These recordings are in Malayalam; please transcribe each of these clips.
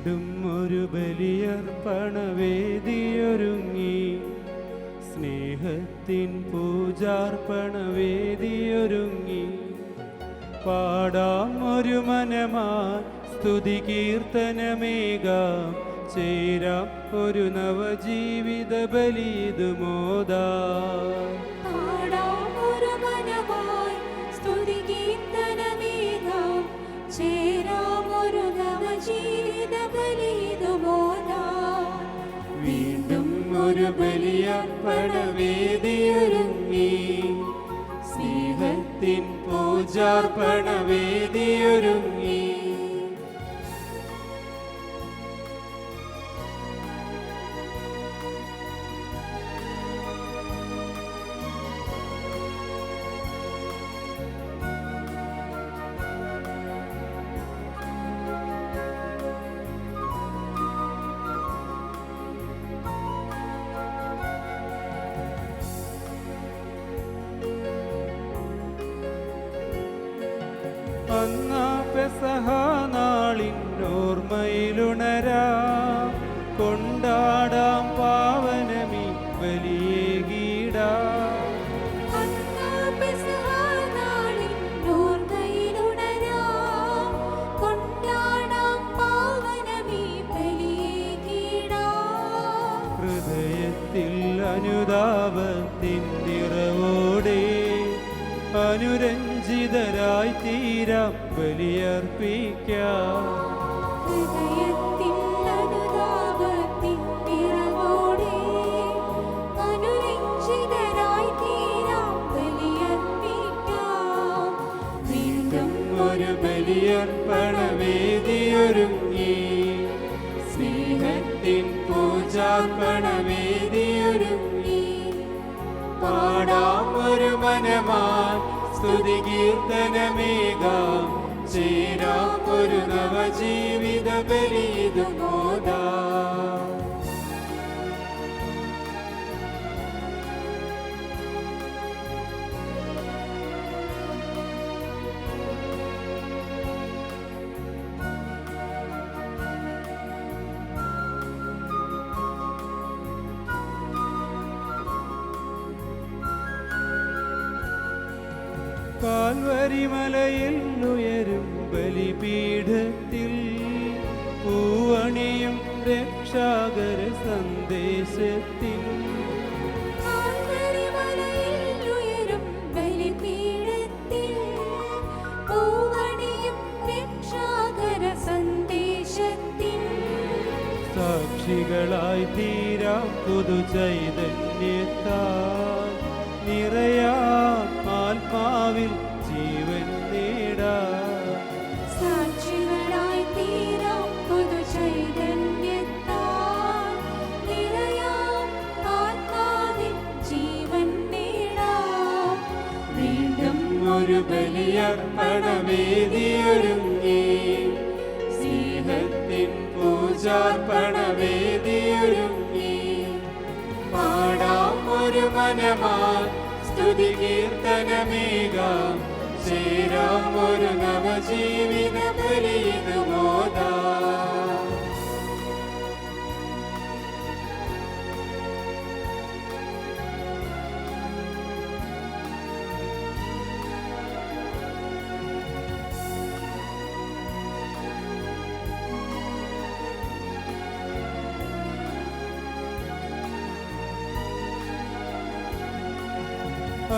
വീണ്ടും ഒരു ബലിയർപ്പണവേദിയൊരുങ്ങി, സ്നേഹത്തിൻ പൂജാർപ്പണവേദിയൊരുങ്ങി. പാടാം ഒരു മനമായി സ്തുതി കീർത്തനമേകാം, ചേരാം ഒരു നവജീവിത ബലിതുമോദാം. വീണ്ടും ഒരു ബലിയർപ്പണവേദിയൊരുങ്ങി, സ്നേഹത്തിൻ പൂജാർപ്പണവേദിയൊരുങ്ങി. അന്നാ പെസഹ നാളിന്നോർമ്മയിലുണരാം, കൊണ്ടാടാം പാവനമീ ബലിയേകീടാം. ഹൃദയത്തിൽ അനുതാപത്തിൻ നിറവോടെ അനുരഞ്ജിതരായി തീരാം ബലിയർപ്പിക്കാം. വീണ്ടും ഒരു ബലിയർപ്പണവേദിയൊരുങ്ങി, സ്നേഹത്തിൻ പൂജാർപ്പണവേദിയൊരുങ്ങി. പാടാം ഒരു മനമായി സ്തുതി കീർത്തനമേകാം, ചേരാം ഒരു നവജീവിത ബലിതുമോദാം. കാൽവരിമലയിൽ ഉയരും ബലിപീഠത്തിൽ പൂവണിയും രക്ഷാകര സന്ദേശത്തിൽ. സാക്ഷികളായി തീരാം പുതുചൈതന്യത്താൽ, നിറയാം ആത്മാവിൽ ജീവൻ നേടാം. സാക്ഷികളായി തീരാം പുതുചൈതന്യത്താൽ, നിറയാം ആത്മാവിൽ ജീവൻ നേടാം. വീണ്ടും ഒരു ബലിയർപ്പണവേദിയൊരുങ്ങി, സ്നേഹത്തിൻ പൂജാർപ്പണവേദിയൊരുങ്ങി. പാടാം ഒരു മനമായി സ്തുതി കീർത്തനമേകാം, ചേരാം ഒരു നവജീവിത ബലിതുമോദാം.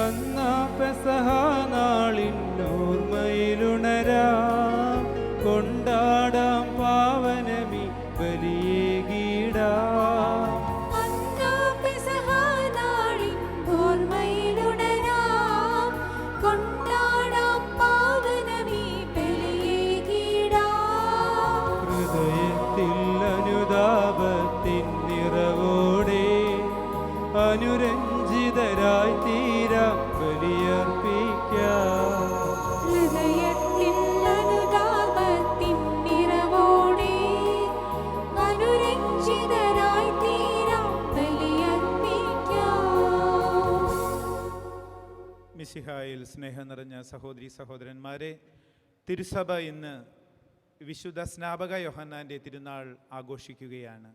അന്നാ പെസഹ നാളിന്നോർമ്മയിലുണരാം, കൊണ്ടാടാം പാവനമീ ബലിയേകീടാം. ഹൃദയത്തിൽ അനുതാപത്തിൻ നിറവോടെ അനുരഞ്ജിതരായി തീരാം ബലിയർപ്പിക്കാം. മിശിഹായിൽ സ്നേഹം നിറഞ്ഞ സഹോദരി സഹോദരന്മാരെ, തിരുസഭ ഇന്ന് വിശുദ്ധ സ്നാപക യോഹന്നാൻ്റെ തിരുനാൾ ആഘോഷിക്കുകയാണ്.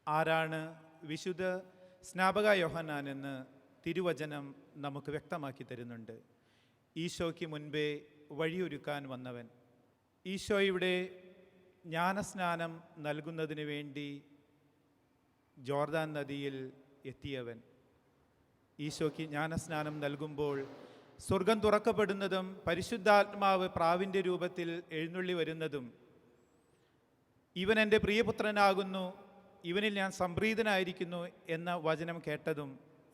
ആരാണ് വിശുദ്ധ സ്നാപക യോഹന്നാൻ എന്ന് തിരുവചനം നമുക്ക് വ്യക്തമാക്കി തരുന്നുണ്ട്. ഈശോയ്ക്ക് മുൻപേ വഴിയൊരുക്കാൻ വന്നവൻ, ഈശോയുടെ ജ്ഞാനസ്നാനം നൽകുന്നതിന് വേണ്ടി ജോർദാൻ നദിയിൽ എത്തിയവൻ. ഈശോയ്ക്ക് ജ്ഞാനസ്നാനം നൽകുമ്പോൾ സ്വർഗം തുറക്കപ്പെടുന്നതും പരിശുദ്ധാത്മാവ് പ്രാവിൻ്റെ രൂപത്തിൽ എഴുന്നള്ളി വരുന്നതും, ഇവൻ എൻ്റെ പ്രിയപുത്രനാകുന്നു, ഇവനിൽ ഞാൻ സംപ്രീതനായിരിക്കുന്നു എന്ന വചനം കേട്ടതും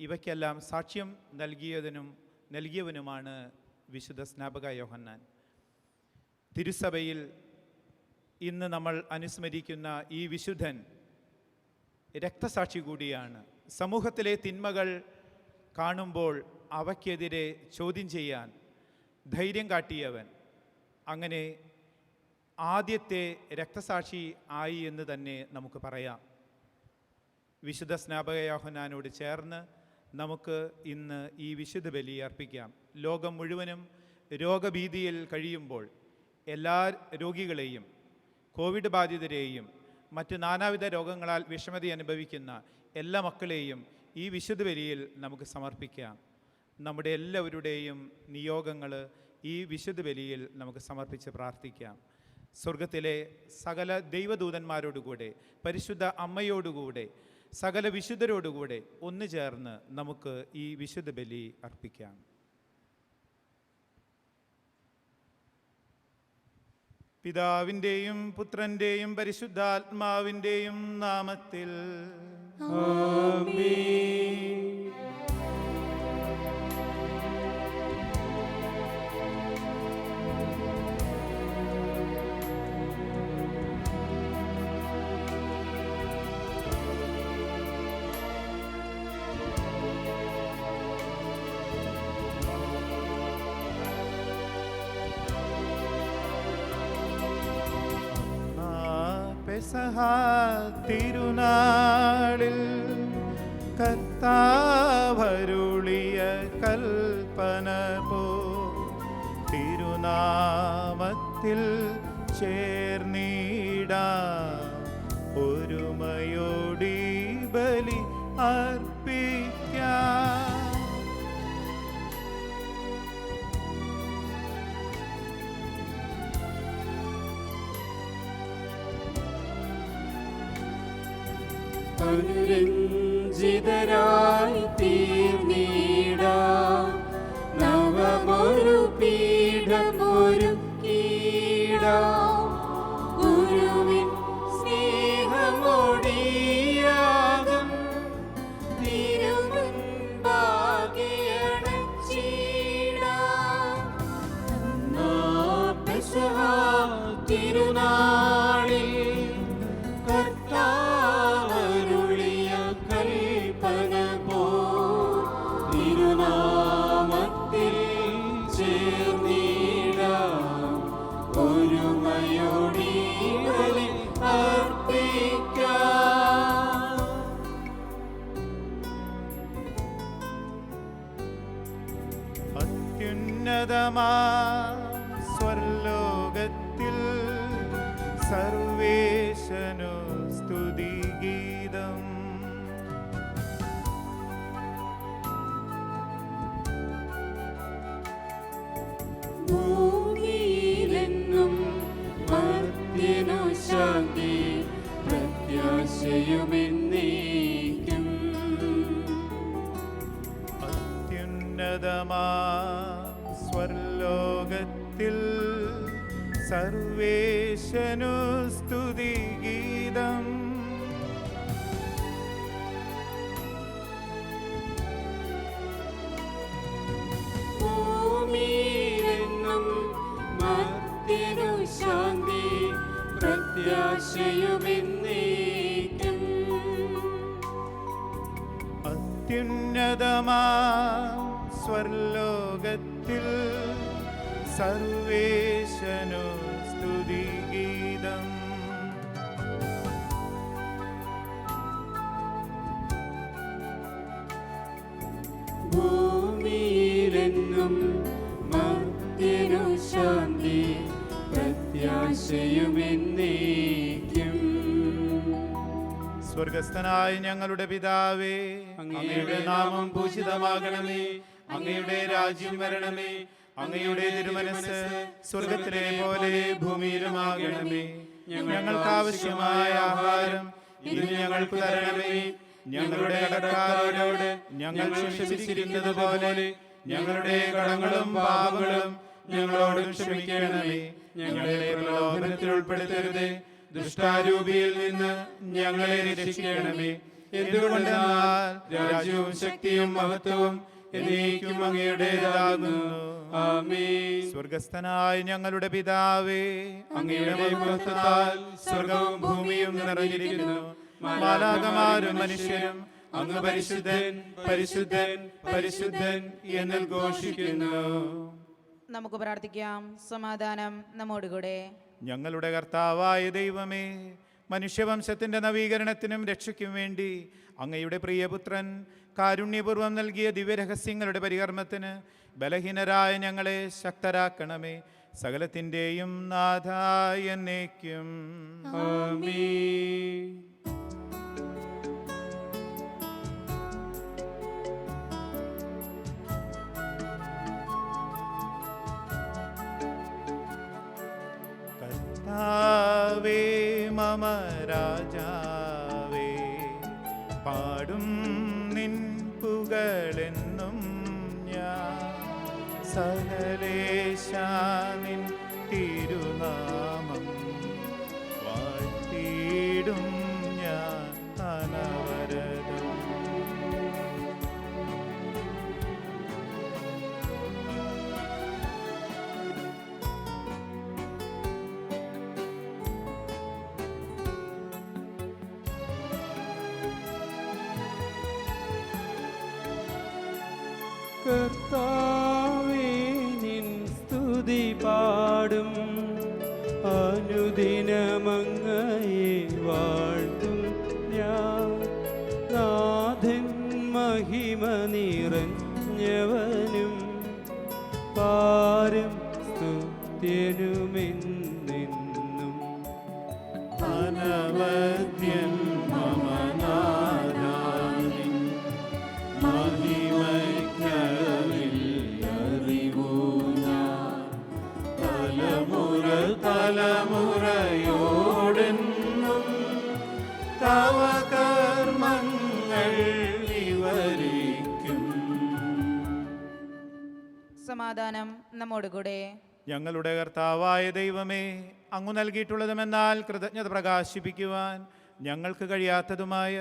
ഇവയ്ക്കെല്ലാം സാക്ഷ്യം നൽകിയവനുമാണ് വിശുദ്ധ സ്നാപക യോഹന്നാൻ. തിരുസഭയിൽ ഇന്ന് നമ്മൾ അനുസ്മരിക്കുന്ന ഈ വിശുദ്ധൻ രക്തസാക്ഷി കൂടിയാണ്. സമൂഹത്തിലെ തിന്മകൾ കാണുമ്പോൾ അവയ്ക്കെതിരെ ചോദ്യം ചെയ്യാൻ ധൈര്യം കാട്ടിയവൻ. അങ്ങനെ ആദ്യത്തെ രക്തസാക്ഷി ആയി എന്ന് തന്നെ നമുക്ക് പറയാം. വിശുദ്ധ സ്നാപക യോഹന്നാനോട് ചേർന്ന് നമുക്ക് ഇന്ന് ഈ വിശുദ്ധ ബലി അർപ്പിക്കാം. ലോകം മുഴുവനും രോഗഭീതിയിൽ കഴിയുമ്പോൾ എല്ലാ രോഗികളെയും, കോവിഡ് ബാധിതരെയും, മറ്റ് നാനാവിധ രോഗങ്ങളാൽ വിഷമത അനുഭവിക്കുന്ന എല്ലാ മക്കളെയും ഈ വിശുദ്ധ ബലിയിൽ നമുക്ക് സമർപ്പിക്കാം. നമ്മുടെ എല്ലാവരുടെയും നിയോഗങ്ങൾ ഈ വിശുദ്ധ ബലിയിൽ നമുക്ക് സമർപ്പിച്ച് പ്രാർത്ഥിക്കാം. സ്വർഗത്തിലെ സകല ദൈവദൂതന്മാരോടുകൂടെ, പരിശുദ്ധ അമ്മയോടുകൂടെ, സകല വിശുദ്ധരോടുകൂടെ ഒന്നു ചേർന്ന് നമുക്ക് ഈ വിശുദ്ധ ബലി അർപ്പിക്കാം. പിതാവിൻ്റെയും പുത്രൻ്റെയും പരിശുദ്ധാത്മാവിൻ്റെയും നാമത്തിൽ ആമേൻ. പെസഹ തിരുനാളിൽ കർത്താവരുളിയ കൽപ്പന പോ തിരുനാമത്തിൽ ചേർന്നിടാം, ഒരുമയോടി ബലി അർപ്പിക്കാം. അനുരഞ്ജിതരായി തീർന്നിടാം, നവമൊരു പീഠമൊരുക്കിടാം. ഗുരുവിൻ സ്നേഹമൊടിയാകും തിരുമുൻപാകെ അണച്ചിടാം. പെസഹ തിരുനാളിൽ കർത്താവരുളിയ കൽപ്പന പോ തിരുനാമത്തിൽ ചേർന്നിടാം, ഒരുമയോടി ബലി അർപ്പിക്കാം. അത്യുന്നതമാ സ്വർലോകത്തിൽ സർവേശനു സ്തുതിഗീതം. ഭൂമിയിലെന്നും മർത്യനു ശാന്തി, പ്രത്യാശയുമെന്നേക്കും. അത്യുന്നതമാ സ്വർലോകത്തിൽ സർവേശനു സ്തുതിഗീതം. ഭൂമിയിലെന്നും മർത്യനു ശാന്തി, പ്രത്യാശയുമെന്നേക്കും. അത്യുന്നതമാ സ്വർലോകത്തിൽ സർവേശനു സ്തുതിഗീതം. ഭൂമിയിലെന്നും മർത്യനു ശാന്തി, പ്രത്യാശ പ്രത്യാശയും എന്നേക്കും. സ്വർഗസ്ഥനായ ഞങ്ങളുടെ പിതാവേ, അങ്ങയുടെ നാമം പൂജിതമാകണമേ. അങ്ങയുടെ രാജ്യം വരണമേ. അങ്ങയുടെ തിരുമനസ്സ് സ്വർഗത്തിലെ പോലെ ഭൂമിയിലുമാകണമേ. ഞങ്ങൾക്ക് ആവശ്യമായ ആഹാരം ഇന്ന് ഞങ്ങൾക്ക് തരണമേ. ഞങ്ങളുടെ കടക്കാരോട് ഞങ്ങൾ ക്ഷമിച്ചിരിക്കുന്നത് പോലെ ഞങ്ങളുടെ കടങ്ങളും പാപങ്ങളും ഞങ്ങളോട് ക്ഷമിക്കണമേ. ഞങ്ങളെ പ്രലോഭനത്തിൽ ഉൾപ്പെടുത്തരുതേ, ദുഷ്ടാരൂപിയിൽ നിന്ന് ഞങ്ങളെ രക്ഷിക്കണമേ. എന്തുകൊണ്ടെന്നാൽ രാജ്യവും ശക്തിയും മഹത്വവും എന്നേക്കും അങ്ങയുടേതാകുന്നു. ആമേൻ. സ്വർഗസ്ഥനായ ഞങ്ങളുടെ പിതാവേ, അങ്ങയുടെ മഹത്വത്താൽ സ്വർഗവും ഭൂമിയും നിറഞ്ഞിരിക്കുന്നു. മാലാഖമാരും മനുഷ്യരും അങ്ങ് പരിശുദ്ധൻ പരിശുദ്ധൻ പരിശുദ്ധൻ എന്ന് ഘോഷിക്കുന്നു. നമുക്ക് പ്രാർത്ഥിക്കാം. സമാധാനം നമ്മോടുകൂടെ. ഞങ്ങളുടെ കർത്താവായ ദൈവമേ, മനുഷ്യവംശത്തിന്റെ നവീകരണത്തിനും രക്ഷയ്ക്കും വേണ്ടി അങ്ങയുടെ പ്രിയപുത്രൻ കാരുണ്യപൂർവ്വം നൽകിയ ദിവ്യരഹസ്യങ്ങളുടെ പരികർമ്മത്തിന് ബലഹീനരായ ഞങ്ങളെ ശക്തരാക്കണമേ. സകലത്തിൻ്റെയും നാഥായ എന്നേക്കും. ആമേൻ. കർത്താവേ മമ രാജാവേ, പാടും നിൻ പുകളെന്നും ഞാൻ. സകലേശാ നിൻ തിരുനാമം വാഴ്ത്തിയിടും ഞാൻ അനവരതം. കർത്താവേ, നിൻ സ്തുതി പാടും. അനുദിനമങ്ങയെ വാഴ്ത്തും ഞാൻ. നാഥൻ മഹിമ നിറഞ്ഞവനും പാരം സ്തുത്യനുമെന്നെന്നും. അനവദ്യൻ മമ നാഥാനിൻ മഹിമയ്ക്കറിവൂ ഞാൻ. തലമുറ തലമുറയോടെന്നും തവ കർമ്മങ്ങൾ വിവരിക്കും. സമാധാനം നമ്മോടുകൂടെ. ഞങ്ങളുടെ കർത്താവായ ദൈവമേ, അങ്ങ് നൽകിയിട്ടുള്ളതുമെന്നാൽ കൃതജ്ഞത പ്രകാശിപ്പിക്കുവാൻ ഞങ്ങൾക്ക് കഴിയാത്തതുമായ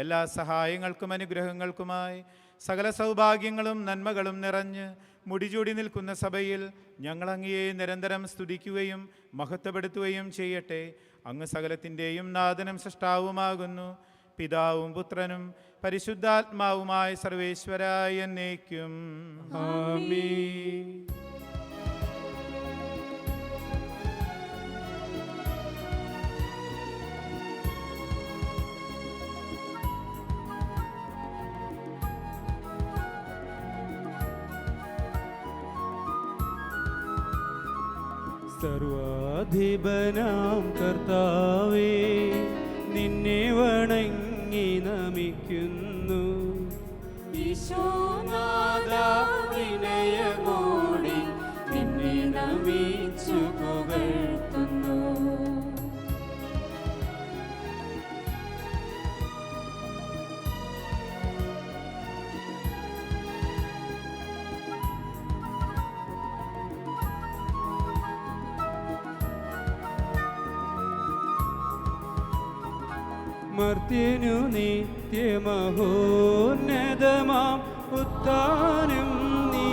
എല്ലാ സഹായങ്ങൾക്കും അനുഗ്രഹങ്ങൾക്കുമായി സകല സൗഭാഗ്യങ്ങളും നന്മകളും നിറഞ്ഞ് മുടിചൂടി നിൽക്കുന്ന സഭയിൽ ഞങ്ങൾ അങ്ങയെ നിരന്തരം സ്തുതിക്കുകയും മഹത്വപ്പെടുത്തുകയും ചെയ്യട്ടെ. അങ്ങ് സകലത്തിൻ്റെയും നാഥനും സൃഷ്ടാവുമാകുന്നു. പിതാവും പുത്രനും പരിശുദ്ധാത്മാവുമായ സർവേശ്വരായ എന്നേക്കും. ആമേൻ. സർവാധിപനാം കർത്താവേ, നിന്നെ വണങ്ങി നമിക്കുന്നു. ഈശോനാഥാ, വിനയമോടെ നിന്നെ നമിച്ചു പുകഴ്ത്തുന്നു. മർത്യനു നിത്യമഹോന്നതമാം ഉത്ഥാനം നീ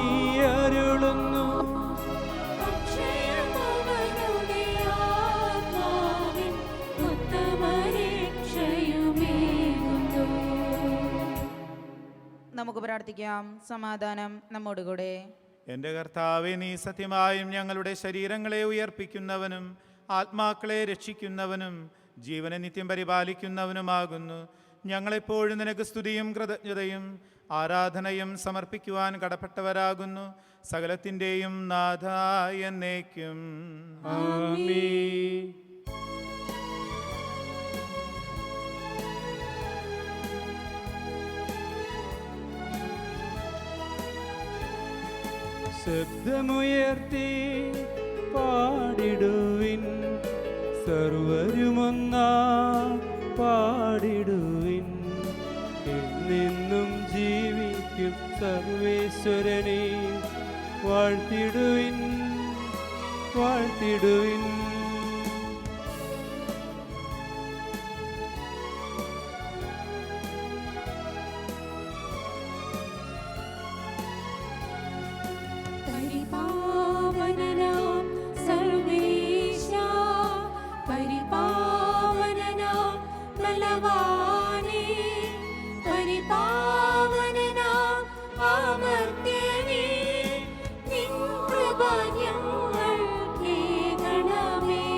അരുളുന്നു. അക്ഷയമവനുടെ ആത്മാവിൻ ഉത്തമരക്ഷയുമേകുന്നു. നമുക്ക് പ്രാർത്ഥിക്കാം. സമാധാനം നമ്മോടുകൂടെ. എൻ്റെ കർത്താവേ, നീ സത്യമായും ഞങ്ങളുടെ ശരീരങ്ങളെ ഉയർപ്പിക്കുന്നവനും ആത്മാക്കളെ രക്ഷിക്കുന്നവനും ജീവനെ നിത്യം പരിപാലിക്കുന്നവനുമാകുന്നു. ഞങ്ങളെപ്പോഴും നിനക്ക് സ്തുതിയും കൃതജ്ഞതയും ആരാധനയും സമർപ്പിക്കുവാൻ കടപ്പെട്ടവരാകുന്നു. സകലത്തിൻ്റെയും നാഥ എന്നേക്കും. ആമേൻ. ശബ്ദമുയർത്തി പാടിടുവിൻ, സർവരുമൊന്നാ പാടിടുവിൻ. എന്നെന്നും ജീവിക്കും സർവേശ്വരനെ വാഴ്ത്തിടുവിൻ, വാഴ്ത്തിടുവിൻ. പരിപാവനനാം സർവേശാ, പരിപാവനനാം ബലവാനേ, പരിപാവനനാം അമർത്യനേ, നിൻ കൃപ ഞങ്ങൾക്കേകണമേ.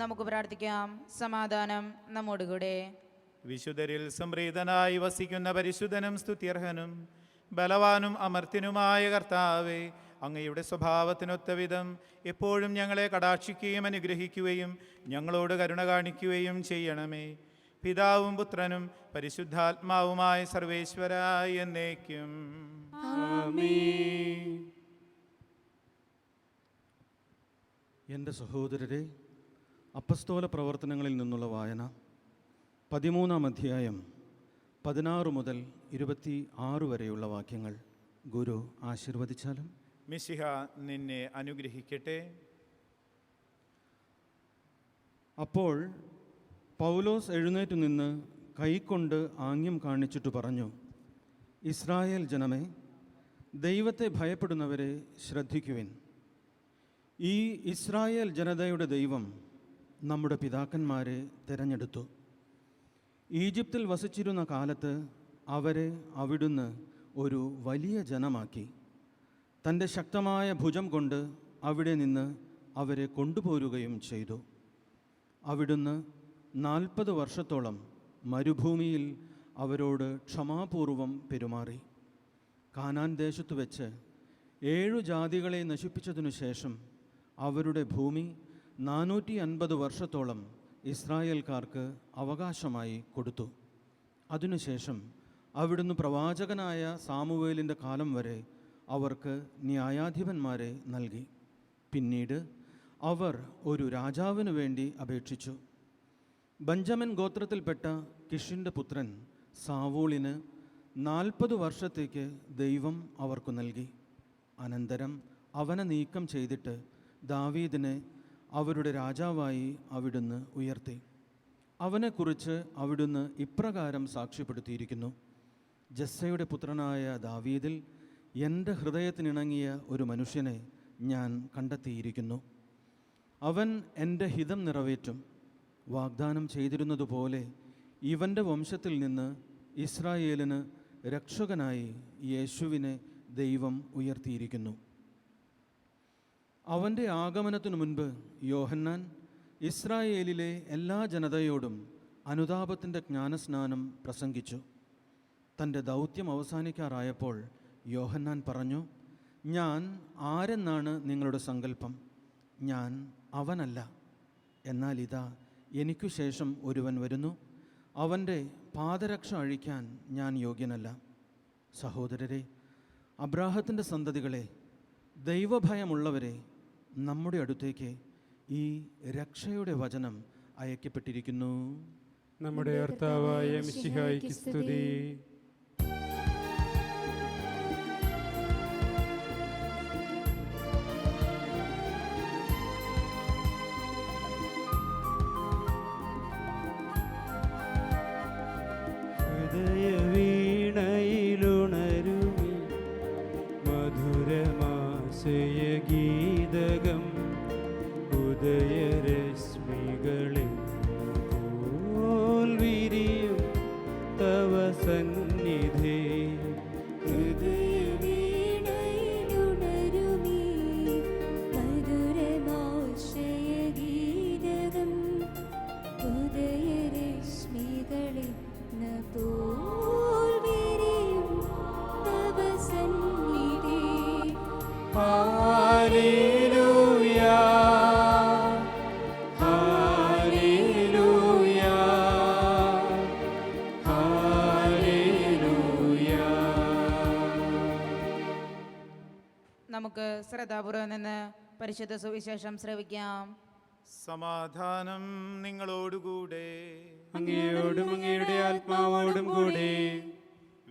നമുക്ക് പ്രാർത്ഥിക്കാം. സമാധാനം നമ്മോടുകൂടെ. വിശുദ്ധരിൽ സംപ്രീതനായി വസിക്കുന്ന പരിശുദ്ധനും സ്തുത്യർഹനും ബലവാനും അമർത്യനുമായ കർത്താവേ, അങ്ങയുടെ സ്വഭാവത്തിനൊത്ത വിധം എപ്പോഴും ഞങ്ങളെ കടാക്ഷിക്കുകയും അനുഗ്രഹിക്കുകയും ഞങ്ങളോട് കരുണ കാണിക്കുകയും ചെയ്യണമേ. പിതാവും പുത്രനും പരിശുദ്ധാത്മാവുമായ സർവേശ്വരായ എന്നേക്കും. ആമേൻ. എൻ്റെ സഹോദരരെ, അപ്പസ്തോല പ്രവർത്തനങ്ങളിൽ നിന്നുള്ള വായന 13-ാം അധ്യായം 16 മുതൽ 26 വരെയുള്ള വാക്യങ്ങൾ ഗുരു ആശീർവദിച്ചാലും. മിശിഹ നിന്നെ അനുഗ്രഹിക്കട്ടെ. അപ്പോൾ പൗലോസ് എഴുന്നേറ്റ് നിന്ന് കൈകൊണ്ട് ആംഗ്യം കാണിച്ചിട്ട് പറഞ്ഞു, ഇസ്രായേൽ ജനമേ, ദൈവത്തെ ഭയപ്പെടുന്നവരെ ശ്രദ്ധിക്കുവിൻ. ഈ ഇസ്രായേൽ ജനതയുടെ ദൈവം നമ്മുടെ പിതാക്കന്മാരെ തിരഞ്ഞെടുത്തു. ഈജിപ്തിൽ വസിച്ചിരുന്ന കാലത്ത് അവരെ അവിടുന്ന് ഒരു വലിയ ജനമാക്കി. തൻ്റെ ശക്തമായ ഭുജം കൊണ്ട് അവിടെ നിന്ന് അവരെ കൊണ്ടുപോരുകയും ചെയ്തു. അവിടുന്ന് 40 വർഷത്തോളം മരുഭൂമിയിൽ അവരോട് ക്ഷമാപൂർവം പെരുമാറി. കാനാൻ ദേശത്തു വെച്ച് 7 ജാതികളെ നശിപ്പിച്ചതിനു ശേഷം അവരുടെ ഭൂമി 450 വർഷത്തോളം ഇസ്രായേൽക്കാർക്ക് അവകാശമായി കൊടുത്തു. അതിനുശേഷം അവിടുന്ന് പ്രവാചകനായ സാമുവേലിൻ്റെ കാലം വരെ അവർക്ക് ന്യായാധിപന്മാരെ നൽകി. പിന്നീട് അവർ ഒരു രാജാവിനു വേണ്ടി അപേക്ഷിച്ചു. ബെഞ്ചമിൻ ഗോത്രത്തിൽപ്പെട്ട കിഷിൻ്റെ പുത്രൻ സാവൂളിന് 40 വർഷത്തേക്ക് ദൈവം അവർക്കു നൽകി. അനന്തരം അവനെ നീക്കം ചെയ്തിട്ട് ദാവീദിനെ അവരുടെ രാജാവായി അവിടുന്ന് ഉയർത്തി. അവനെക്കുറിച്ച് അവിടുന്ന് ഇപ്രകാരം സാക്ഷ്യപ്പെടുത്തിയിരിക്കുന്നു: ജസ്സയുടെ പുത്രനായ ദാവീദിൽ എൻ്റെ ഹൃദയത്തിനിണങ്ങിയ ഒരു മനുഷ്യനെ ഞാൻ കണ്ടെത്തിയിരിക്കുന്നു. അവൻ എൻ്റെ ഹിതം നിറവേറ്റും. വാഗ്ദാനം ചെയ്തിരുന്നതുപോലെ ഇവൻ്റെ വംശത്തിൽ നിന്ന് ഇസ്രായേലിന് രക്ഷകനായി യേശുവിനെ ദൈവം ഉയർത്തിയിരിക്കുന്നു. അവൻ്റെ ആഗമനത്തിനു മുൻപ് യോഹന്നാൻ ഇസ്രായേലിലെ എല്ലാ ജനതയോടും അനുതാപത്തിൻ്റെ ജ്ഞാനസ്നാനം പ്രസംഗിച്ചു. തൻ്റെ ദൗത്യം അവസാനിക്കാറായപ്പോൾ യോഹന്നാൻ പറഞ്ഞു, ഞാൻ ആരെന്നാണ് നിങ്ങളുടെ സങ്കല്പം? ഞാൻ അവനല്ല. എന്നാൽ ഇതാ, എനിക്കു ശേഷം ഒരുവൻ വരുന്നു. അവൻ്റെ പാദരക്ഷ അഴിക്കാൻ ഞാൻ യോഗ്യനല്ല. സഹോദരരെ, അബ്രാഹത്തിൻ്റെ സന്തതികളെ, ദൈവഭയമുള്ളവരെ, നമ്മുടെ അടുത്തേക്ക് ഈ രക്ഷയുടെ വചനം അയക്കപ്പെട്ടിരിക്കുന്നു. നമ്മുടെ കർത്താവായ മിശിഹായ്ക്ക് സ്തുതി. ഹൃദയവീണയിലുണരുമി മധുരമാശയഗീതകം ഉദയരശ്മികളിൽ പോൽ വിരിയും തവ സന്നിധി. ഹൃദയവീണയിലുണരുമീ മധുരമാശയഗീതകം ഉദയരശ്മികളിൽ നഭോ ഹല്ലേലൂയ ഹല്ലേലൂയ ഹല്ലേലൂയ. നമുക്ക് ശ്രദ്ധാപൂർവം നിന്ന് പരിശുദ്ധ സുവിശേഷം ശ്രവിക്കാം. സമാധാനം നിങ്ങളോടുകൂടെ. അങ്ങയോടും അങ്ങയുടെ ആത്മാവോടും കൂടെ.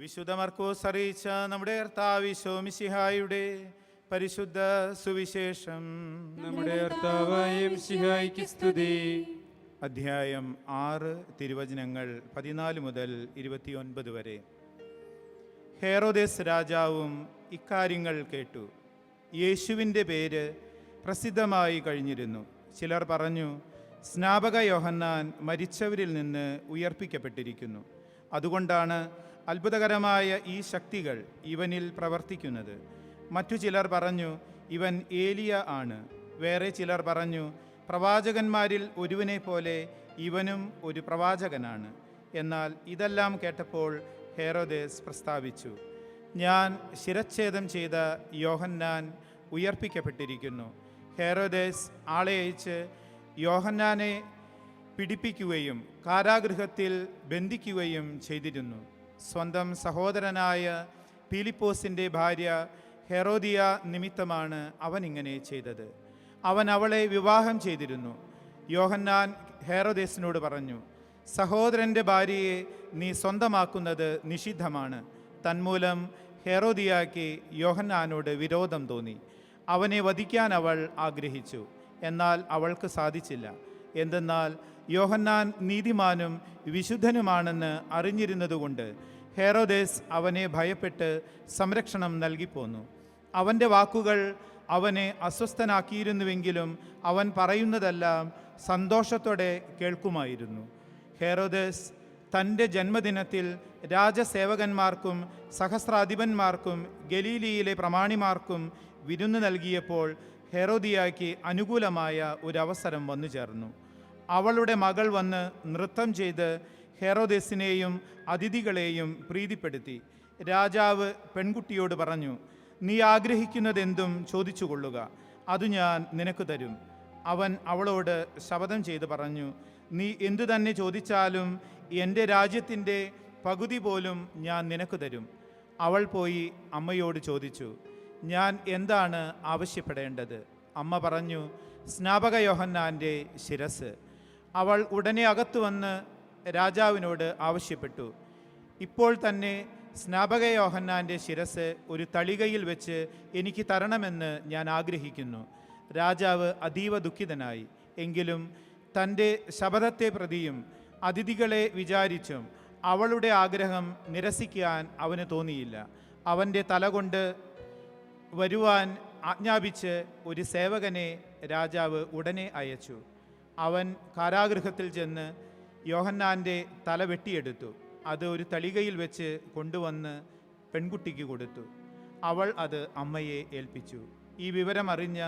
വിശുദ്ധ മർക്കോസ് അറിയിച്ച നമ്മുടെ കർത്താവ് ഈശോ മിശിഹായുടെ പരിശുദ്ധ സുവിശേഷം. നമ്മുടെ കർത്താവായ മിശിഹായ്ക്ക് സ്തുതി. അധ്യായം 6 തിരുവചനങ്ങൾ 14 മുതൽ 29 വരെ. ഹെറോദേസ് രാജാവും ഇക്കാര്യങ്ങൾ കേട്ടു. യേശുവിൻ്റെ പേര് പ്രസിദ്ധമായി കഴിഞ്ഞിരുന്നു. ചിലർ പറഞ്ഞു, സ്നാപക യോഹന്നാൻ മരിച്ചവരിൽ നിന്ന് ഉയർപ്പിക്കപ്പെട്ടിരിക്കുന്നു. അതുകൊണ്ടാണ് അത്ഭുതകരമായ ഈ ശക്തികൾ ഇവനിൽ പ്രവർത്തിക്കുന്നത്. മറ്റു ചിലർ പറഞ്ഞു, ഇവൻ ഏലിയ ആണ്. വേറെ ചിലർ പറഞ്ഞു, പ്രവാചകന്മാരിൽ ഒരുവനെ പോലെ ഇവനും ഒരു പ്രവാചകനാണ്. എന്നാൽ ഇതെല്ലാം കേട്ടപ്പോൾ ഹെറോദേസ് പ്രസ്താവിച്ചു, ഞാൻ ശിരച്ഛേദം ചെയ്ത യോഹന്നാൻ ഉയർപ്പിക്കപ്പെട്ടിരിക്കുന്നു. ഹെറോദേസ് ആളെ അയച്ച് യോഹന്നാനെ പിടിപ്പിക്കുകയും കാരാഗൃഹത്തിൽ ബന്ധിക്കുകയും ചെയ്തിരുന്നു. സ്വന്തം സഹോദരനായ പീലിപ്പോസിൻ്റെ ഭാര്യ ഹെറോദിയ നിമിത്തമാണ് അവൻ ഇങ്ങനെ ചെയ്തത്. അവൻ അവളെ വിവാഹം ചെയ്തിരുന്നു. യോഹന്നാൻ ഹെറോദേസിനോട് പറഞ്ഞു, സഹോദരൻ്റെ ഭാര്യയെ നീ സ്വന്തമാക്കുന്നത് നിഷിദ്ധമാണ്. തന്മൂലം ഹെറോദിയാക്ക് യോഹന്നാനോട് വിരോധം തോന്നി. അവനെ വധിക്കാൻ അവൾ ആഗ്രഹിച്ചു. എന്നാൽ അവൾക്ക് സാധിച്ചില്ല. എന്തെന്നാൽ യോഹന്നാൻ നീതിമാനും വിശുദ്ധനുമാണെന്ന് അറിഞ്ഞിരുന്നതുകൊണ്ട് ഹെറോദേസ് അവനെ ഭയപ്പെട്ട് സംരക്ഷണം നൽകിപ്പോന്നു. അവൻ്റെ വാക്കുകൾ അവനെ അസ്വസ്ഥനാക്കിയിരുന്നുവെങ്കിലും അവൻ പറയുന്നതെല്ലാം സന്തോഷത്തോടെ കേൾക്കുമായിരുന്നു. ഹെറോദേസ് തൻ്റെ ജന്മദിനത്തിൽ രാജസേവകന്മാർക്കും സഹസ്രാധിപന്മാർക്കും ഗലീലിയിലെ പ്രമാണിമാർക്കും വിരുന്ന് നൽകിയപ്പോൾ ഹെറോദിയായ്ക്ക് അനുകൂലമായ ഒരവസരം വന്നു ചേർന്നു. അവളുടെ മകൾ വന്ന് നൃത്തം ചെയ്ത് ഹെറോദേസിനെയും അതിഥികളെയും പ്രീതിപ്പെടുത്തി. രാജാവ് പെൺകുട്ടിയോട് പറഞ്ഞു, നീ ആഗ്രഹിക്കുന്നതെന്തും ചോദിച്ചു കൊള്ളുക, അത് ഞാൻ നിനക്ക് തരും. അവൻ അവളോട് ശപഥം ചെയ്ത് പറഞ്ഞു, നീ എന്തു തന്നെ ചോദിച്ചാലും എൻ്റെ രാജ്യത്തിൻ്റെ പകുതി പോലും ഞാൻ നിനക്ക് തരും. അവൾ പോയി അമ്മയോട് ചോദിച്ചു, ഞാൻ എന്താണ് ആവശ്യപ്പെടേണ്ടത്? അമ്മ പറഞ്ഞു, സ്നാപക യോഹന്നാൻ്റെ ശിരസ്. അവൾ ഉടനെ അകത്തു വന്ന് രാജാവിനോട് ആവശ്യപ്പെട്ടു, ഇപ്പോൾ തന്നെ സ്നാപക യോഹന്നാൻ്റെ ശിരസ് ഒരു തളികയിൽ വെച്ച് എനിക്ക് തരണമെന്ന് ഞാൻ ആഗ്രഹിക്കുന്നു. രാജാവ് അതീവ ദുഃഖിതനായി. എങ്കിലും തൻ്റെ ശപഥത്തെ പ്രതിയും അതിഥികളെ വിചാരിച്ചും അവളുടെ ആഗ്രഹം നിരസിക്കാൻ അവന് തോന്നിയില്ല. അവൻ്റെ തലകൊണ്ട് വരുവാൻ ആജ്ഞാപിച്ച് ഒരു സേവകനെ രാജാവ് ഉടനെ അയച്ചു. അവൻ കാരാഗൃഹത്തിൽ ചെന്ന് യോഹന്നാൻ്റെ തല വെട്ടിയെടുത്തു. അത് ഒരു തളികയിൽ വെച്ച് കൊണ്ടുവന്ന് പെൺകുട്ടിക്ക് കൊടുത്തു. അവൾ അത് അമ്മയെ ഏൽപ്പിച്ചു. ഈ വിവരം അറിഞ്ഞ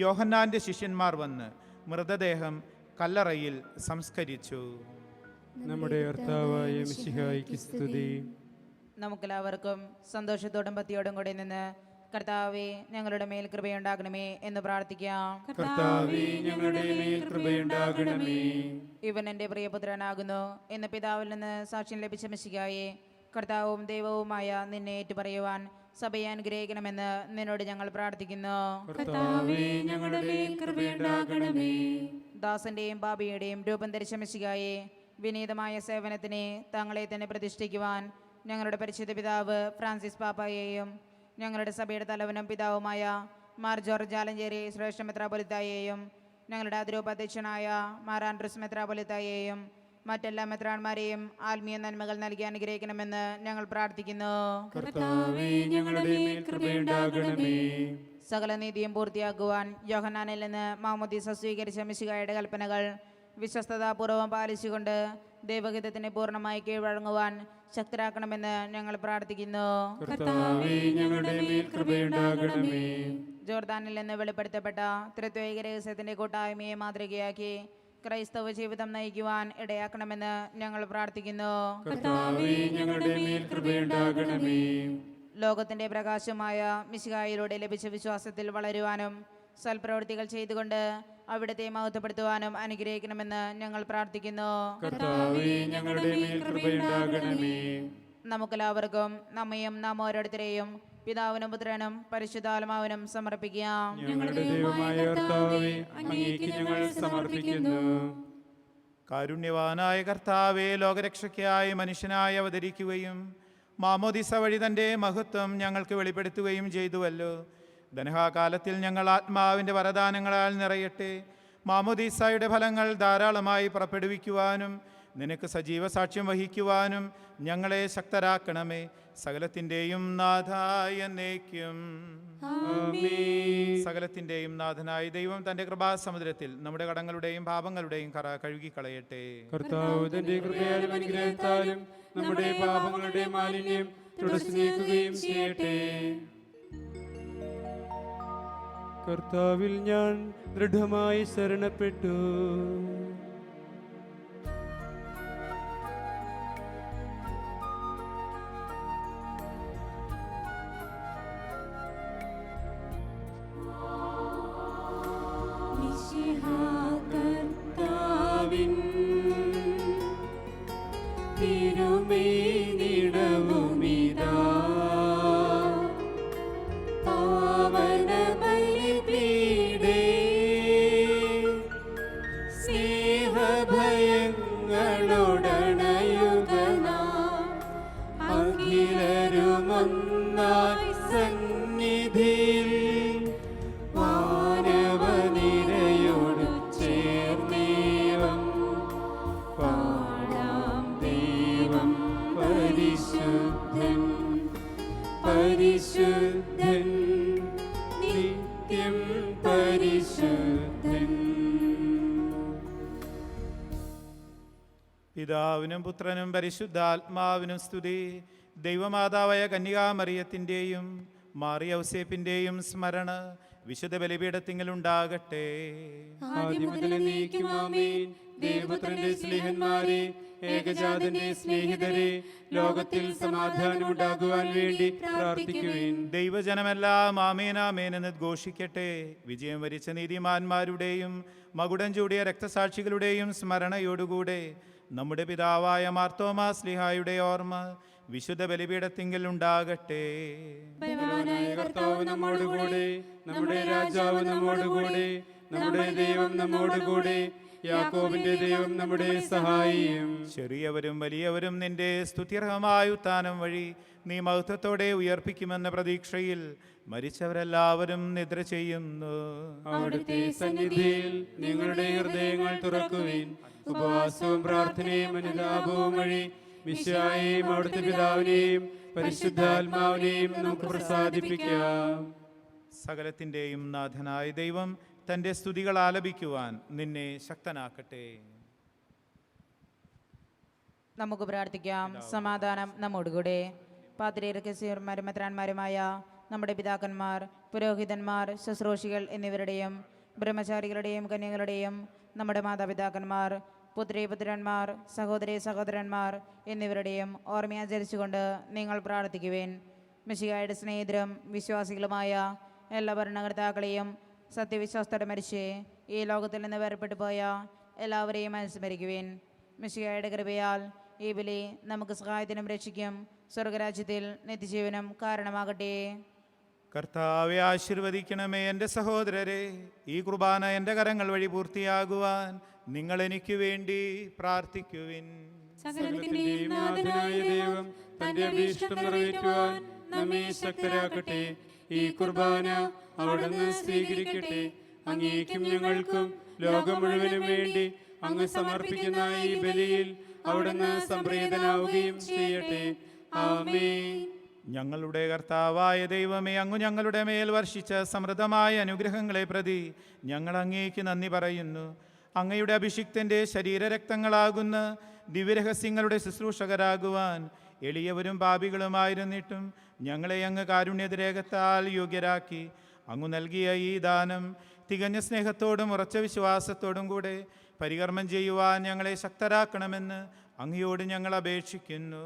യോഹന്നാൻ്റെ ശിഷ്യന്മാർ വന്ന് മൃതദേഹം കല്ലറയിൽ സംസ്കരിച്ചു. നമ്മുടെ കർത്താവായ മിശിഹായ്ക്ക് സ്തുതി. നമുക്കെല്ലാവർക്കും സന്തോഷത്തോടും ഭക്തിയോടും കൂടി നിന്ന് കർത്താവേ ഞങ്ങളുടെ മേൽ കൃപയുണ്ടാകണമേ എന്ന് പ്രാർത്ഥിക്കാം. കർത്താവേ ഞങ്ങളുടെ മേൽ കൃപയുണ്ടാകണമേ. ഇവൻ എൻ്റെ പ്രിയപുത്രനാകുന്നു എന്ന് പിതാവിൽ നിന്ന് സാക്ഷ്യം ലഭിച്ച മിശിഹായെ, കർത്താവും ദൈവവുമായ നിന്നെ ഏറ്റുപറയുവാൻ സഭയെ അനുഗ്രഹിക്കണമെന്ന് നിന്നോട് ഞങ്ങൾ പ്രാർത്ഥിക്കുന്നു. കർത്താവേ ഞങ്ങളുടെ മേൽ കൃപയുണ്ടാകണമേ. ദാസന്റെയും പാപിയുടെയും രൂപം ധരിച്ച മിശിഹായെ, വിനീതമായ സേവനത്തിനെ തങ്ങളെ തന്നെ പ്രതിഷ്ഠിക്കുവാൻ ഞങ്ങളുടെ പരിശുദ്ധ പിതാവ് ഫ്രാൻസിസ് പാപ്പായെയും ഞങ്ങളുടെ സഭയുടെ തലവനും പിതാവുമായ മാർ ജോർജ് ആലഞ്ചേരി ശ്രേഷ്ഠ മെത്രാപ്പൊലിത്തായെയും ഞങ്ങളുടെ അതിരൂപാധ്യക്ഷനായ മാർ ആൻഡ്രൂസ് മെത്രാപ്പൊലിത്തായെയും മറ്റെല്ലാ മെത്രാന്മാരെയും ആത്മീയ നന്മകൾ നൽകി അനുഗ്രഹിക്കണമെന്ന് ഞങ്ങൾ പ്രാർത്ഥിക്കുന്നു. കർത്താവേ ഞങ്ങളുടെ മേൽ കൃപയുണ്ടാകണമേ. സകല നീതിയും പൂർത്തിയാക്കുവാൻ യോഹന്നാനിൽ നിന്ന് മാമോദീസ സ്വീകരിച്ച മിശിഹായുടെ കൽപ്പനകൾ വിശ്വസ്തതാപൂർവ്വം പാലിച്ചുകൊണ്ട് ദൈവഹിതത്തിന് പൂർണ്ണമായി കീഴ്വഴങ്ങുവാൻ ശക്തരാക്കണമെന്ന് ഞങ്ങൾ പ്രാർത്ഥിക്കുന്നു. കർത്താവേ ഞങ്ങളുടെ മേൽ കൃപയുണ്ടാകണമേ. ജോർദാനിൽ നിന്ന് വെളിപ്പെടുത്തപ്പെട്ട ത്രിത്വൈക രഹസ്യത്തിന്റെ കൂട്ടായ്മയെ മാതൃകയാക്കി ക്രൈസ്തവ ജീവിതം നയിക്കുവാൻ ഇടയാക്കണമെന്ന് ഞങ്ങൾ പ്രാർത്ഥിക്കുന്നു. കർത്താവേ ഞങ്ങളുടെ മേൽ കൃപയുണ്ടാകണമേ. ലോകത്തിൻ്റെ പ്രകാശമായ മിശിഹായിലൂടെ ലഭിച്ച വിശ്വാസത്തിൽ വളരുവാനും സൽപ്രവൃത്തികൾ ചെയ്തുകൊണ്ട് അവിടുത്തെ മഹത്വപ്പെടുത്തുവാനും അനുഗ്രഹിക്കണമെന്ന് ഞങ്ങൾ പ്രാർത്ഥിക്കുന്നു. കർത്താവേ, ഞങ്ങളുടെ മേൽ കൃപയുണ്ടാകണമേ. നമുക്കെല്ലാവർക്കും നമ്മയും നാം ഓരോരുത്തരെയും പിതാവിനും പുത്രനും പരിശുദ്ധാത്മാവിനും സമർപ്പിക്കാം. ഞങ്ങളുടെ ദൈവമായ കർത്താവേ, അങ്ങേക്ക് ഞങ്ങൾ സമർപ്പിക്കുന്നു. കാരുണ്യവാനായ കർത്താവേ, ലോകരക്ഷയ്ക്കായി മനുഷ്യനായി അവതരിക്കുകയും മാമോദിസ വഴി തൻ്റെ മഹത്വം ഞങ്ങൾക്ക് വെളിപ്പെടുത്തുകയും ചെയ്തുവല്ലോ. ധനഹാകാലത്തിൽ ഞങ്ങൾ ആത്മാവിൻ്റെ വരദാനങ്ങളാൽ നിറയട്ടെ. മാമോദീസായുടെ ഫലങ്ങൾ ധാരാളമായി പുറപ്പെടുവിക്കുവാനും നിനക്ക് സജീവ സാക്ഷ്യം വഹിക്കുവാനും ഞങ്ങളെ ശക്തരാക്കണമേ. സകലത്തിൻ്റെയും നാഥായ എന്നേക്കും. സകലത്തിൻ്റെയും നാഥനായ ദൈവം തൻ്റെ കൃപാസമുദ്രത്തിൽ നമ്മുടെ കടങ്ങളുടെയും പാപങ്ങളുടെയും കറ കഴുകിക്കളയട്ടെ. കർത്താവ് തന്റെ കൃപയാലും അനുഗ്രഹത്താലും നമ്മുടെ പാപങ്ങളുടെ മാലിന്യം തുടച്ചു നീക്കുകയും ചെയ്യട്ടെ. കർത്താവിൽ ഞാൻ ദൃഢമായി ശരണപ്പെട്ടു. കർത്താവിൻ തിരുമേനിടവുമിതാ പാവന ബലിപീഠേ സ്നേഹഭയങ്ങളോടണയുക നാം അഖിലരുമൊന്നായി സന്നിധിയിൽ വാനവനിരയോട് ചേർന്നേവം പാടാം. ദൈവം പരിശുദ്ധൻ പരിശുദ്ധൻ നിത്യം പരിശുദ്ധൻ. പിതാവിനും പുത്രനും പരിശുദ്ധാത്മാവിനും സ്തുതി. ദൈവമാതാവായ കന്യകാമറിയത്തിൻ്റെയും മാറിയൗസേപ്പിൻ്റെയും സ്മരണ വിശുദ്ധ ബലിപീഠത്തിങ്കലുണ്ടാകട്ടെ. ആദ്യം മുതൽ എന്നേക്കും ആമേൻ. ദൈവപുത്രന്റെ സ്നേഹന്മാരെ, ഏകജാതന്റെ സ്നേഹിതരെ, ലോകത്തിൽ സമാധാനം ഉണ്ടാകുവാൻ വേണ്ടി പ്രാർത്ഥിക്കുവിൻ. ദൈവജനമെല്ലാം ആമേനാമേൻ എന്ന് ഘോഷിക്കട്ടെ. വിജയം വരിച്ച നീതിമാന്മാരുടെയും മകുടം ചൂടിയ രക്തസാക്ഷികളുടെയും സ്മരണയോടുകൂടെ നമ്മുടെ പിതാവായ മാർത്തോമാ ശ്ലീഹായുടെ ഓർമ്മ വിശുദ്ധ ബലിപീഠത്തിങ്കൽ ഉണ്ടാകട്ടെ. ബലവാനായ കർത്താവ് നമ്മോടുകൂടെ, നമ്മുടെ രാജാവ് നമ്മോടുകൂടെ, നമ്മുടെ ദൈവം നമ്മോടുകൂടെ, യാക്കോബിന്റെ ദൈവം നമ്മുടെ സഹായിയും. ചെറിയവരും വലിയവരും നിന്റെ സ്തുത്യർഹമായ ഉത്ഥാനം വഴി നീ മഹത്വത്തോടെ ഉയർപ്പിക്കുമെന്ന പ്രതീക്ഷയിൽ മരിച്ചവരെല്ലാവരും നിദ്ര ചെയ്യുന്നു. അവിടുത്തെ സന്നിധിയിൽ നിങ്ങളുടെ ഹൃദയങ്ങൾ തുറക്കുവിൻ. ഉപവാസവും പ്രാർത്ഥനയും അനുതാപവും വഴി മിശിഹായെയും അവിടുത്തെ പിതാവിനെയും പരിശുദ്ധാത്മാവിനെയും നമുക്ക് പ്രസാദിപ്പിക്കാം. സകലത്തിൻ്റെയും നാഥനായ ദൈവം തൻ്റെ സ്തുതികൾ ആലപിക്കുവാൻ നിന്നെ ശക്തനാക്കട്ടെ. നമുക്ക് പ്രാർത്ഥിക്കാം. സമാധാനം നമ്മോടുകൂടെ. പാത്രീർക്കസ്യന്മാരും മെത്രാന്മാരുമായ നമ്മുടെ പിതാക്കന്മാർ, പുരോഹിതന്മാർ, ശുശ്രൂഷികൾ എന്നിവരുടെയും ബ്രഹ്മചാരികളുടെയും കന്യകളുടെയും നമ്മുടെ മാതാപിതാക്കന്മാർ, പുത്രീപുത്രന്മാർ, സഹോദരി സഹോദരന്മാർ എന്നിവരുടെയും ഓർമ്മയാചരിച്ചുകൊണ്ട് നിങ്ങൾ പ്രാർത്ഥിക്കുവേൻ. മിശിഹായുടെ സ്നേഹിതരും വിശ്വാസികളുമായ എല്ലാ ഭരണകർത്താക്കളെയും സത്യവിശ്വാസത്തോടെ മരിച്ച് ഈ ലോകത്തിൽ നിന്ന് വേർപെട്ടു പോയ എല്ലാവരെയും അനുസ്മരിക്കുവേൻ. മിശിഹായുടെ കൃപയാൽ ഈ ബലി നമുക്ക് സഹായത്തിനും രക്ഷിക്കും സ്വർഗരാജ്യത്തിൽ നിത്യജീവനും കാരണമാകട്ടെ. കർത്താവെ ആശീർവദിക്കണമേ. എൻ്റെ സഹോദരരെ, ഈ കുർബാന എൻ്റെ കരങ്ങൾ വഴി പൂർത്തിയാകുവാൻ നിങ്ങൾ എനിക്ക് വേണ്ടി പ്രാർത്ഥിക്കുവിൻ. സകലത്തിന്റെയും നാഥനായ ദൈവം തന്റെ അഭീഷ്ടം നിറവേറ്റുവാൻ നമ്മെ ശക്തരാക്കട്ടെ. ഈ കുർബാന അവിടുന്ന് സ്വീകരിക്കട്ടെ. അങ്ങേക്കും ഞങ്ങൾക്കും ലോകം മുഴുവനും വേണ്ടി അങ്ങ് സമർപ്പിക്കുന്ന ഈ ബലിയിൽ അവിടുന്ന് സംപ്രീതനാവുകയും ചെയ്യട്ടെ. ആമേൻ. ഞങ്ങളുടെ കർത്താവായ ദൈവമേ, അങ്ങ് ഞങ്ങളുടെ മേൽ വർഷിച്ച സമൃദ്ധമായ അനുഗ്രഹങ്ങളെ പ്രതി ഞങ്ങൾ അങ്ങേക്ക് നന്ദി പറയുന്നു. അങ്ങയുടെ അഭിഷിക്തൻ്റെ ശരീരരക്തങ്ങളാകുന്ന ദിവ്യരഹസ്യങ്ങളുടെ ശുശ്രൂഷകരാകുവാൻ എളിയവരും പാപികളുമായിരുന്നിട്ടും ഞങ്ങളെ അങ്ങ് കാരുണ്യതിരേകത്താൽ യോഗ്യരാക്കി. അങ്ങ് നൽകിയ ഈ ദാനം തികഞ്ഞ സ്നേഹത്തോടും ഉറച്ച വിശ്വാസത്തോടും കൂടെ പരികർമ്മം ചെയ്യുവാൻ ഞങ്ങളെ ശക്തരാക്കണമെന്ന് അങ്ങയോട് ഞങ്ങൾ അപേക്ഷിക്കുന്നു.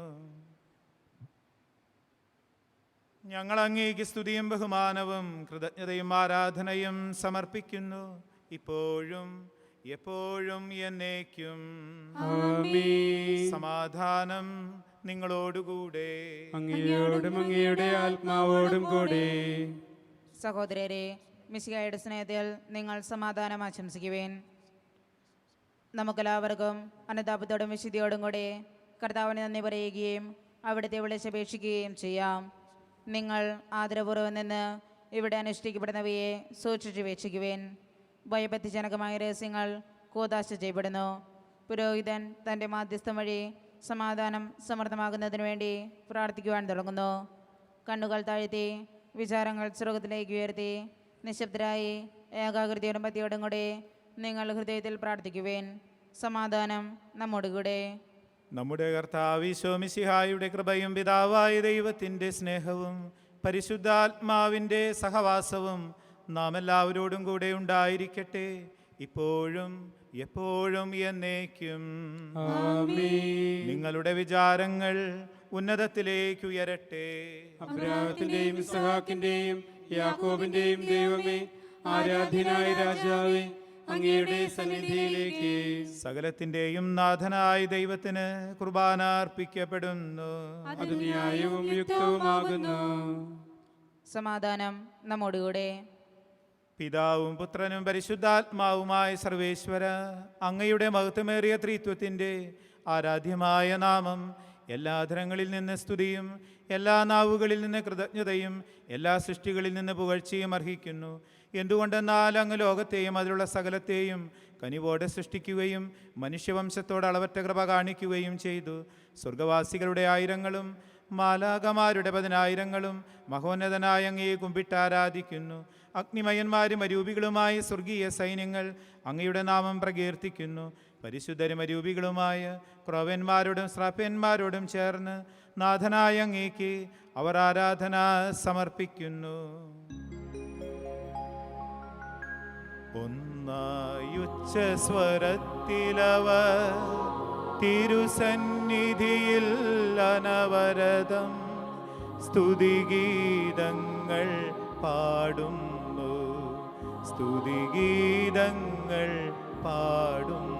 ഞങ്ങൾ അങ്ങേക്ക് സ്തുതിയും ബഹുമാനവും കൃതജ്ഞതയും ആരാധനയും സമർപ്പിക്കുന്നു, ഇപ്പോഴും എപ്പോഴും എന്നേക്കും. ആമേൻ. സമാധാനം നിങ്ങളോടുകൂടെ. അങ്ങയോടും അങ്ങയുടെ ആത്മാവോടും കൂടെ. സഹോദരരെ, മിശിഹായുടെ സ്നേഹത്തിൽ നിങ്ങൾ സമാധാനം ആശംസിക്കുവേൻ. നമുക്കെല്ലാവർക്കും അനുതാപത്തോടും വിശുദ്ധിയോടും കൂടെ കർത്താവിന് നന്ദി പറയുകയും അവിടുത്തെ വിളിച്ചപേക്ഷിക്കുകയും ചെയ്യാം. നിങ്ങൾ ആദരപൂർവ്വം നിന്ന് ഇവിടെ അനുഷ്ഠിക്കപ്പെടുന്നവയെ സൂക്ഷിച്ചു വീക്ഷിക്കുവേൻ. ഭയഭക്തിജനകമായ രഹസ്യങ്ങൾ കൂദാശ ചെയ്യപ്പെടുന്നു. പുരോഹിതൻ തൻ്റെ മാധ്യസ്ഥം വഴി സമാധാനം സമൃദ്ധമാകുന്നതിനു വേണ്ടി പ്രാർത്ഥിക്കുവാൻ തുടങ്ങുന്നു. കണ്ണുകൾ താഴ്ത്തി വിചാരങ്ങൾ സ്വർഗത്തിലേക്ക് ഉയർത്തി നിശബ്ദരായി ഏകാഗ്രതയോടും ഭക്തിയോടും കൂടെ നിങ്ങൾ ഹൃദയത്തിൽ പ്രാർത്ഥിക്കുവേൻ. സമാധാനം നമ്മോടുകൂടെ. നമ്മുടെ കർത്താവ് ഈശോ മിശിഹായുടെ കൃപയും പിതാവായ ദൈവത്തിൻ്റെ സ്നേഹവും പരിശുദ്ധാത്മാവിൻ്റെ സഹവാസവും നാം എല്ലാവരോടും കൂടെ ഉണ്ടായിരിക്കട്ടെ, ഇപ്പോഴും എപ്പോഴും എന്നേക്കും. ആമേൻ. നിങ്ങളുടെ വിചാരങ്ങൾ ഉന്നതത്തിലേക്ക് ഉയരട്ടെ. അബ്രാഹത്തിന്റെയും ഇസ്ഹാക്കിന്റെയും യാക്കോബിന്റെയും ദൈവമേ, ആരാധ്യനായ രാജാവേ, അങ്ങയുടെ സന്നിധിയിലേക്ക് സകലത്തിൻ്റെയും നാഥനായ ദൈവത്തിന് കുർബാന അർപ്പിക്കപ്പെടുന്നു. അത് ന്യായവും യുക്തവുമാകുന്നു. സമാധാനം നമ്മോടുകൂടെ. പിതാവും പുത്രനും പരിശുദ്ധാത്മാവുമായ സർവേശ്വര, അങ്ങയുടെ മഹത്വമേറിയ ത്രിത്വത്തിൻ്റെ ആരാധ്യമായ നാമം എല്ലാ ധരങ്ങളിൽ നിന്ന് സ്തുതിയും എല്ലാ നാവുകളിൽ നിന്ന് കൃതജ്ഞതയും എല്ലാ സൃഷ്ടികളിൽ നിന്ന് പുകഴ്ചയും അർഹിക്കുന്നു. എന്തുകൊണ്ടെന്നാൽ അങ്ങ് ലോകത്തെയും അതിലുള്ള സകലത്തെയും കനിവോടെ സൃഷ്ടിക്കുകയും മനുഷ്യവംശത്തോട് അളവറ്റ കൃപ കാണിക്കുകയും ചെയ്തു. സ്വർഗവാസികളുടെ ആയിരങ്ങളും മാലാകമാരുടെ 10,000-ങ്ങളും മഹോന്നതനായ അങ്ങയെ കുമ്പിട്ട് ആരാധിക്കുന്നു. അഗ്നിമയന്മാരും അരൂപികളുമായ സ്വർഗീയ സൈന്യങ്ങൾ അങ്ങയുടെ നാമം പ്രകീർത്തിക്കുന്നു. പരിശുദ്ധരും അരൂപികളുമായ ക്രോവന്മാരോടും ശ്രാപ്യന്മാരോടും ചേർന്ന് നാഥനായ അങ്ങേക്ക് അവർ ആരാധന സമർപ്പിക്കുന്നു. ഒന്നായുച്ച സ്വരത്തിലവർ തിരുസന്നിധിയിൽ അനവരതം സ്തുതിഗീതങ്ങൾ പാടുന്നു, സ്തുതിഗീതങ്ങൾ പാടുന്നു.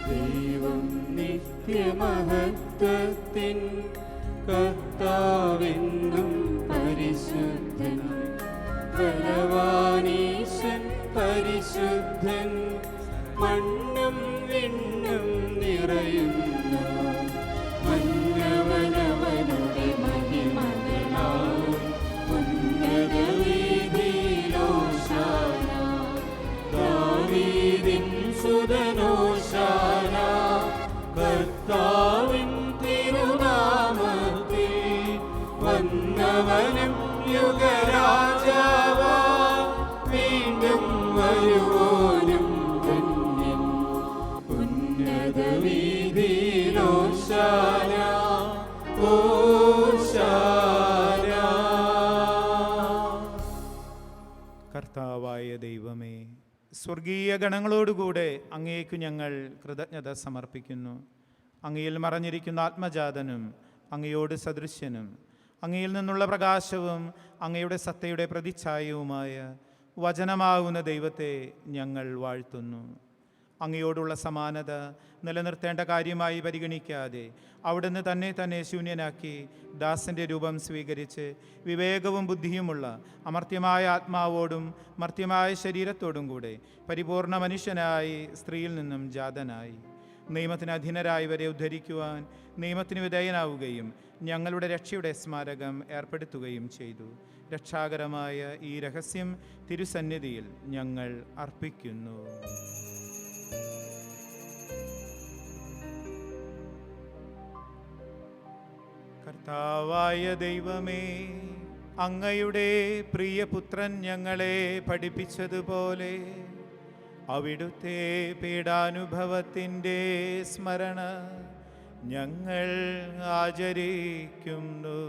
ദൈവം നിത്യമഹത്വത്തിൻ കർത്താവെന്നും പരിശുദ്ധൻ, ബലവാനീശൻ പരിശുദ്ധൻ, മണ്ണും വിണ്ണും നിറയുന്നു. മന്നവനവനുടെ മഹിമകളാൽ ഉന്നത വീഥിയിലോശാന, ദാവീദിൻ സുതനോശാന, കർത്താവിൻ തിരുനാമത്തിൽ വന്നവനും യുഗരാജാവ, വീണ്ടും വരുവോനും ധന്യൻ. ഉന്നത വീഥിയിലോശാന, ഓശാന. കർത്താവായ ദൈവമേ, സ്വർഗീയ ഗണങ്ങളോടുകൂടെ അങ്ങേക്കു ഞങ്ങൾ കൃതജ്ഞത സമർപ്പിക്കുന്നു. അങ്ങയിൽ മറഞ്ഞിരിക്കുന്ന ആത്മജാതനും അങ്ങയോട് സദൃശ്യനും അങ്ങയിൽ നിന്നുള്ള പ്രകാശവും അങ്ങയുടെ സത്തയുടെ പ്രതിച്ഛായവുമായ വചനമാകുന്ന ദൈവത്തെ ഞങ്ങൾ വാഴ്ത്തുന്നു. അങ്ങയോടുള്ള സമാനത നിലനിർത്തേണ്ട കാര്യമായി പരിഗണിക്കാതെ അവിടുന്ന് തന്നെ ശൂന്യനാക്കി ദാസൻ്റെ രൂപം സ്വീകരിച്ച് വിവേകവും ബുദ്ധിയുമുള്ള അമർത്യമായ ആത്മാവോടും മർത്യമായ ശരീരത്തോടും കൂടെ പരിപൂർണ മനുഷ്യനായി സ്ത്രീയിൽ നിന്നും ജാതനായി നിയമത്തിന് അധീനരായവരെ ഉദ്ധരിക്കുവാൻ നിയമത്തിന് വിധേയനാവുകയും ഞങ്ങളുടെ രക്ഷയുടെ സ്മാരകം ഏർപ്പെടുത്തുകയും ചെയ്തു. രക്ഷാകരമായ ഈ രഹസ്യം തിരുസന്നിധിയിൽ ഞങ്ങൾ അർപ്പിക്കുന്നു. കർത്താവായ ദൈവമേ, അങ്ങയുടെ പ്രിയപുത്രൻ ഞങ്ങളെ പഠിപ്പിച്ചതുപോലെ അവിടുത്തെ പീഡാനുഭവത്തിൻ്റെ സ്മരണ ഞങ്ങൾ ആചരിക്കുന്നു.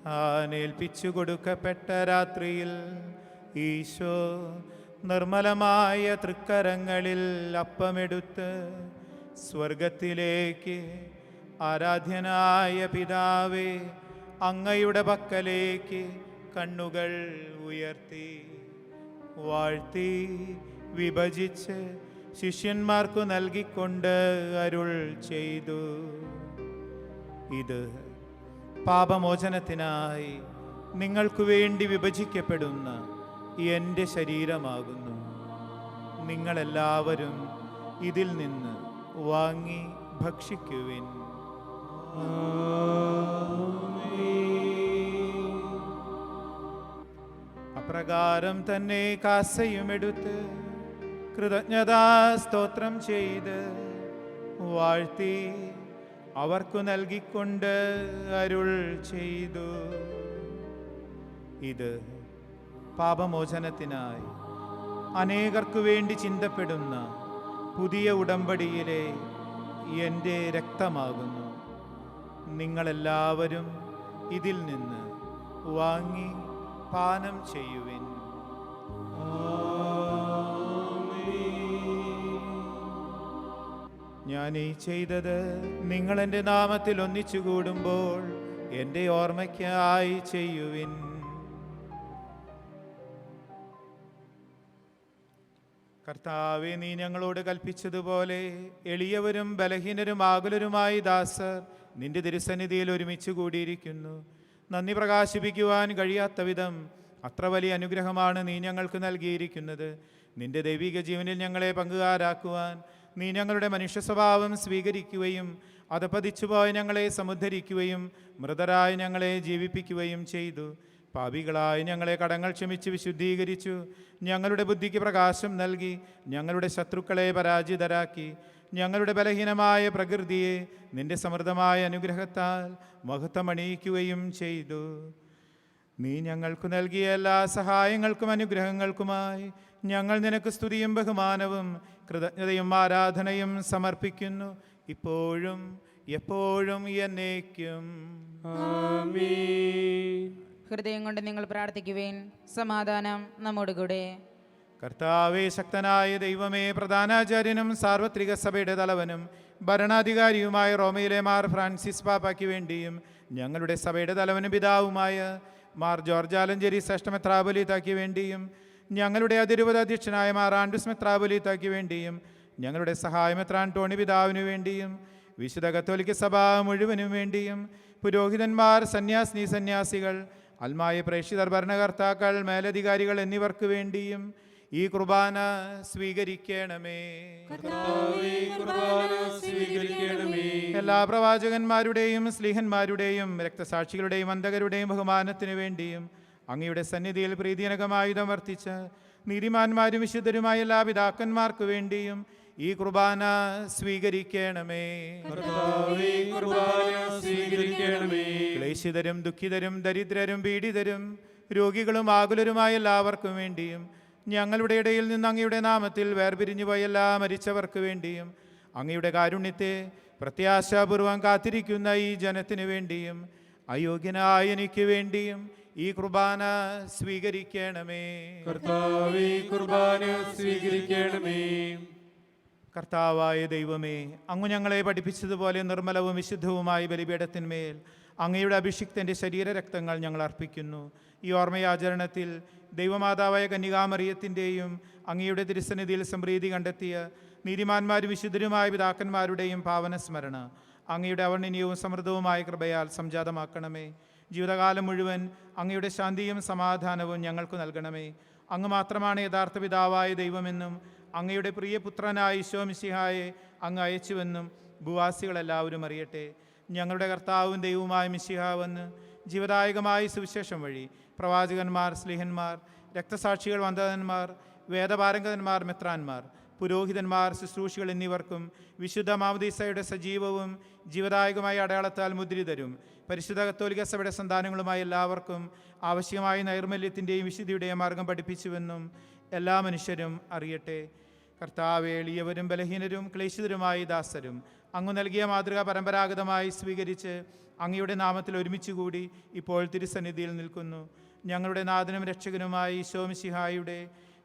താൻ ഏൽപ്പിച്ചു കൊടുക്കപ്പെട്ട രാത്രിയിൽ ഈശോ നിർമ്മലമായ തൃക്കരങ്ങളിൽ അപ്പമെടുത്ത് സ്വർഗത്തിലേക്ക് ആരാധ്യനായ പിതാവേ അങ്ങയുടെ പക്കലേക്ക് കണ്ണുകൾ ഉയർത്തി വാഴ്ത്തി വിഭജിച്ച് ശിഷ്യന്മാർക്കു നൽകിക്കൊണ്ട് അരുൾ ചെയ്തു. ഇത് പാപമോചനത്തിനായി നിങ്ങൾക്കു വേണ്ടി വിഭജിക്കപ്പെടുന്ന എൻ്റെ ശരീരമാകുന്നു. നിങ്ങളെല്ലാവരും ഇതിൽ നിന്ന് വാങ്ങി ഭക്ഷിക്കുവിൻ. അപ്രകാരം തന്നെ കാസയുമെടുത്ത് കൃതജ്ഞതാ സ്തോത്രം ചെയ്ത് വാഴ്ത്തി അവർക്കു നൽകിക്കൊണ്ട് അരുൾ ചെയ്തു. ഇത് പാപമോചനത്തിനായി അനേകർക്കു വേണ്ടി ചിന്തപ്പെടുന്ന പുതിയ ഉടമ്പടിയിലെ എൻ്റെ രക്തമാകുന്നു. നിങ്ങളെല്ലാവരും ഇതിൽ നിന്ന് വാങ്ങി പാനം ചെയ്യുവിൻ. ഞാൻ ഈ ചെയ്തത് നിങ്ങൾ എൻ്റെ നാമത്തിൽ ഒന്നിച്ചു കൂടുമ്പോൾ എൻ്റെ ഓർമ്മയ്ക്കായി ചെയ്യുവിൻ. കർത്താവേ, നീ ഞങ്ങളോട് കൽപ്പിച്ചതുപോലെ എളിയവരും ബലഹീനരും ആകുലരുമായി ദാസർ നിന്റെ തിരുസന്നിധിയിൽ ഒരുമിച്ച് കൂടിയിരിക്കുന്നു. നന്ദി പ്രകാശിപ്പിക്കുവാൻ കഴിയാത്ത വിധം അത്ര വലിയ അനുഗ്രഹമാണ് നീ ഞങ്ങൾക്ക് നൽകിയിരിക്കുന്നത്. നിന്റെ ദൈവിക ജീവനിൽ ഞങ്ങളെ പങ്കുകാരാക്കുവാൻ നീ ഞങ്ങളുടെ മനുഷ്യ സ്വഭാവം സ്വീകരിക്കുകയും അധപതിച്ചുപോയ ഞങ്ങളെ സമുദ്ധരിക്കുകയും മൃതരായ ഞങ്ങളെ ജീവിപ്പിക്കുകയും ചെയ്തു. പാപികളായി ഞങ്ങളെ കടങ്ങൾ ക്ഷമിച്ച് വിശുദ്ധീകരിച്ചു. ഞങ്ങളുടെ ബുദ്ധിക്ക് പ്രകാശം നൽകി ഞങ്ങളുടെ ശത്രുക്കളെ പരാജിതരാക്കി. ഞങ്ങളുടെ ബലഹീനമായ പ്രകൃതിയെ നിന്റെ സമൃദ്ധമായ അനുഗ്രഹത്താൽ മഹത്വമണിയിക്കുകയും ചെയ്തു. നീ ഞങ്ങൾക്ക് നൽകിയ എല്ലാ സഹായങ്ങൾക്കും അനുഗ്രഹങ്ങൾക്കുമായി ഞങ്ങൾ നിനക്ക് സ്തുതിയും ബഹുമാനവും കൃതജ്ഞതയും ആരാധനയും സമർപ്പിക്കുന്നു, ഇപ്പോഴും എപ്പോഴും എന്നേക്കും. ആമേൻ. ഹൃദയം കൊണ്ട് നിങ്ങൾ പ്രാർത്ഥിക്കുവേൻ. സമാധാനം നമ്മോടുകൂടെ. കർത്താവേ, ശക്തനായ ദൈവമേ, പ്രധാനാചാര്യനും സാർവത്രിക സഭയുടെ തലവനും ഭരണാധികാരിയുമായ റോമയിലെ മാർ ഫ്രാൻസിസ് പാപ്പായ്ക്ക് വേണ്ടിയും ഞങ്ങളുടെ സഭയുടെ തലവനും പിതാവുമായ മാർ ജോർജ് ആലഞ്ചേരി ശ്രേഷ്ഠ മെത്രാപ്പൊലീത്തായ്ക്ക് വേണ്ടിയും ഞങ്ങളുടെ അതിരൂപത അധ്യക്ഷനായ മാർ ആൻഡ്രൂസ് മെത്രാപ്പൊലീത്തായ്ക്ക് വേണ്ടിയും ഞങ്ങളുടെ സഹായമെത്രാൻ ടോണി പിതാവിനു വേണ്ടിയും വിശുദ്ധ കത്തോലിക്ക സഭ മുഴുവനും വേണ്ടിയും പുരോഹിതന്മാർ, സന്യാസികൾ, അൽമായ പ്രേക്ഷിതർ, ഭരണകർത്താക്കൾ, മേലധികാരികൾ എന്നിവർക്ക് വേണ്ടിയും ഈ കുർബാന സ്വീകരിക്കണമേ. എല്ലാ പ്രവാചകന്മാരുടെയും സ്ലീഹന്മാരുടെയും രക്തസാക്ഷികളുടെയും അന്തകരുടെയും ബഹുമാനത്തിനു വേണ്ടിയും അങ്ങയുടെ സന്നിധിയിൽ പ്രീതിജനകമായുധം വർത്തിച്ച നീതിമാന്മാരും വിശുദ്ധരുമായ എല്ലാ പിതാക്കന്മാർക്ക് വേണ്ടിയും ഈ കുർബാന സ്വീകരിക്കണമേ. ക്ലേശിതരും ദുഃഖിതരും ദരിദ്രരും പീഡിതരും രോഗികളും ആകുലരുമായ എല്ലാവർക്കും വേണ്ടിയും ഞങ്ങളുടെ ഇടയിൽ നിന്ന് അങ്ങയുടെ നാമത്തിൽ വേർപിരിഞ്ഞു പോയ എല്ലാ മരിച്ചവർക്ക് വേണ്ടിയും അങ്ങയുടെ കാരുണ്യത്തെ പ്രത്യാശാപൂർവം കാത്തിരിക്കുന്ന ഈ ജനത്തിനു വേണ്ടിയും അയോഗ്യനായ എനിക്ക് വേണ്ടിയും ഈ കുർബാന സ്വീകരിക്കണമേ. കർത്താവേ, കുർബാന സ്വീകരിക്കണമേ. കർത്താവായ ദൈവമേ, അങ്ങ് ഞങ്ങളെ പഠിപ്പിച്ചതുപോലെ നിർമ്മലവും വിശുദ്ധവുമായ ബലിപീഠത്തിന്മേൽ അങ്ങയുടെ അഭിഷിക്തൻ്റെ ശരീരരക്തങ്ങൾ ഞങ്ങൾ അർപ്പിക്കുന്നു. ഈ ഓർമ്മയാചരണത്തിൽ ദൈവമാതാവായ കന്യകാമറിയത്തിൻ്റെയും അങ്ങയുടെ തിരുസന്നിധിയിൽ സംപ്രീതി കണ്ടെത്തിയ നീതിമാന്മാരും വിശുദ്ധരുമായ പിതാക്കന്മാരുടെയും പാവനസ്മരണ അങ്ങയുടെ അവർണ്ണനീയവും സമൃദ്ധവുമായ കൃപയാൽ സംജാതമാക്കണമേ. ജീവിതകാലം മുഴുവൻ അങ്ങയുടെ ശാന്തിയും സമാധാനവും ഞങ്ങൾക്ക് നൽകണമേ. അങ്ങ് മാത്രമാണ് യഥാർത്ഥ പിതാവായ ദൈവമെന്നും അങ്ങയുടെ പ്രിയപുത്രനായ ഈശോ മിശിഹായെ അങ്ങ് അയച്ചുവെന്നും ഭൂവാസികളെല്ലാവരും അറിയട്ടെ. ഞങ്ങളുടെ കർത്താവും ദൈവവുമായ മിശിഹ വന്ന് ജീവദായകമായ സുവിശേഷം വഴി പ്രവാചകന്മാർ, സ്ലീഹന്മാർ, രക്തസാക്ഷികൾ, വന്ദകന്മാർ, വേദപാരംഗതന്മാർ, മെത്രാന്മാർ, പുരോഹിതന്മാർ, ശുശ്രൂഷികൾ എന്നിവർക്കും വിശുദ്ധ മാമോദീസയുടെ സജീവവും ജീവദായകമായ അടയാളത്താൽ മുദ്രിതരും പരിശുദ്ധ കത്തോലിക്ക സഭയുടെ സന്താനങ്ങളുമായ എല്ലാവർക്കും ആവശ്യമായ നൈർമല്യത്തിൻ്റെയും വിശുദ്ധിയുടെയും മാർഗം പഠിപ്പിച്ചുവെന്നും എല്ലാ മനുഷ്യരും അറിയട്ടെ. കർത്താവേ, എളിയവരും ബലഹീനരും ക്ലേശിതരുമായി ദാസരും അങ്ങ് നൽകിയ മാതൃക പരമ്പരാഗതമായി സ്വീകരിച്ച് അങ്ങയുടെ നാമത്തിൽ ഒരുമിച്ച് കൂടി ഇപ്പോൾ തിരുസന്നിധിയിൽ നിൽക്കുന്നു. ഞങ്ങളുടെ നാഥനും രക്ഷകനുമായ ഈശോ മിശിഹായുടെ